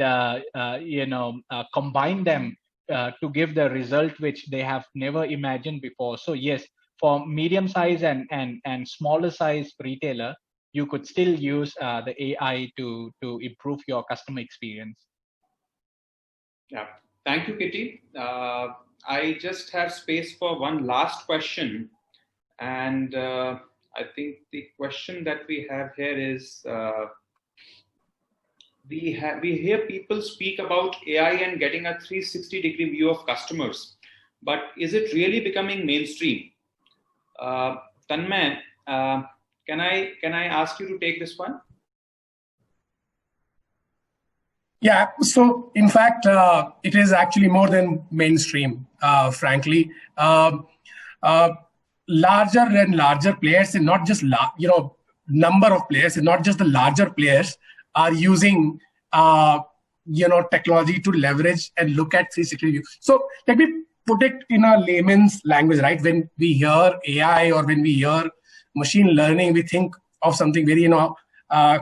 combine them to give the result which they have never imagined before. So yes, for medium size and smaller size retailer, you could still use the AI to improve your customer experience. Yeah, thank you, Kitty. I just have space for one last question, and I think the question that we have here is, we hear people speak about AI and getting a 360-degree view of customers, but is it really becoming mainstream? Tanmay, can I ask you to take this one? Yeah, so in fact, it is actually more than mainstream, frankly. Larger and larger players, and not just number of players, and not just the larger players are using technology to leverage and look at 360 view. So let me put it in a layman's language, right? When we hear AI or when we hear machine learning, we think of something very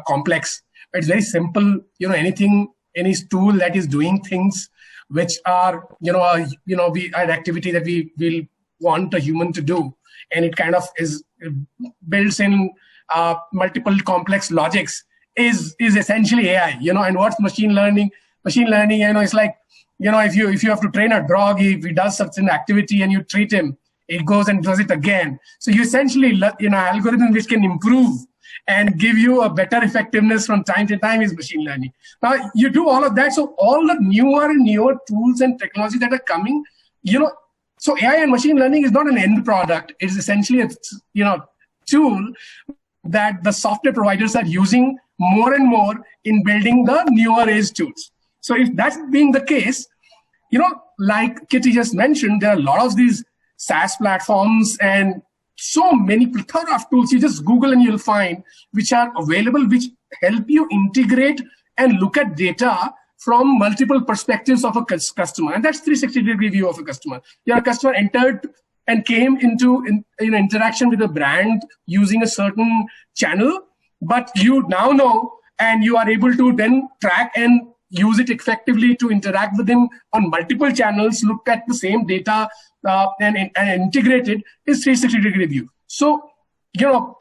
complex. It's very simple. Any tool that is doing things which are an activity that we will want a human to do, and it kind of is builds in multiple complex logics is essentially AI. And what's machine learning? Machine learning, it's like, if you have to train a dog, if he does such an activity and you treat him, it goes and does it again. So you essentially, algorithm which can improve and give you a better effectiveness from time to time is machine learning. Now you do all of that. So all the newer and newer tools and technology that are coming, so AI and machine learning is not an end product. It's essentially a tool that the software providers are using more and more in building the newer age tools. So if that's being the case, like Kitty just mentioned, there are a lot of these SaaS platforms and so many plethora of tools. You just Google and you'll find which are available, which help you integrate and look at data from multiple perspectives of a customer. And that's 360-degree view of a customer. Your customer entered and came into interaction with a brand using a certain channel, but you now know, and you are able to then track and use it effectively to interact with him on multiple channels, look at the same data and integrate it, is 360-degree view. So,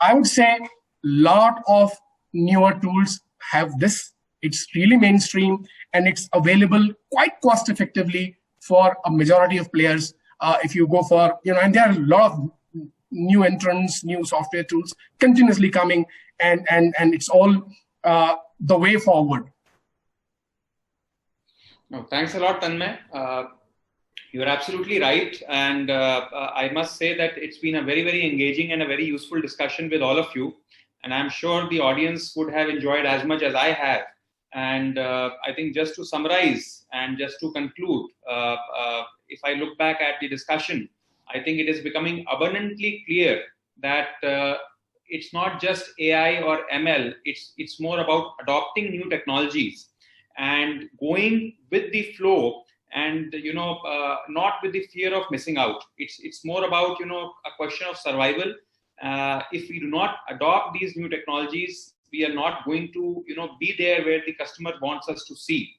I would say a lot of newer tools have this. It's really mainstream and it's available quite cost effectively for a majority of players. If you go for, and there are a lot of new entrants, new software tools continuously coming, and it's all the way forward. No, thanks a lot, Tanmay. You're absolutely right. And I must say that it's been a very, very engaging and a very useful discussion with all of you. And I'm sure the audience would have enjoyed as much as I have. And I think just to summarize and just to conclude, if I look back at the discussion, I think it is becoming abundantly clear that it's not just AI or ML, it's more about adopting new technologies and going with the flow and, not with the fear of missing out. It's more about, a question of survival if we do not adopt these new technologies, we are not going to, be there where the customer wants us to see.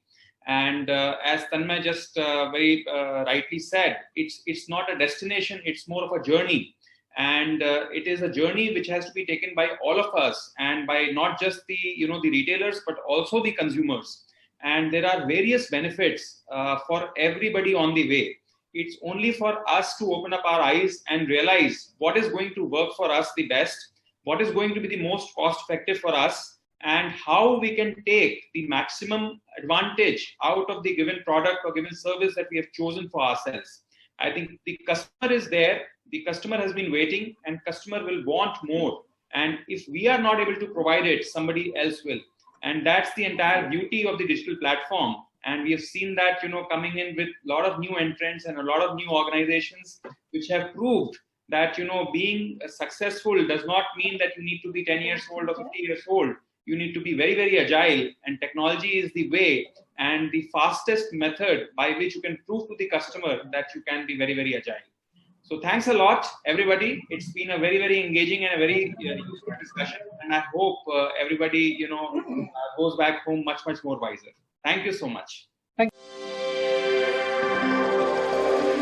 And as Tanmay just very rightly said, it's not a destination, it's more of a journey. And it is a journey which has to be taken by all of us, and by not just the, the retailers, but also the consumers. And there are various benefits for everybody on the way. It's only for us to open up our eyes and realize what is going to work for us the best, what is going to be the most cost effective for us, and how we can take the maximum advantage out of the given product or given service that we have chosen for ourselves. I think the customer is there, the customer has been waiting, and customer will want more. And if we are not able to provide it, somebody else will. And that's the entire beauty of the digital platform. And we have seen that, coming in with a lot of new entrants and a lot of new organizations, which have proved that, being successful does not mean that you need to be 10 years old or 50 years old. You need to be very, very agile, and technology is the way and the fastest method by which you can prove to the customer that you can be very, very agile. So thanks a lot, everybody. It's been a very, very engaging and a very useful discussion. And I hope everybody, goes back home much, much more wiser. Thank you so much. Thank you.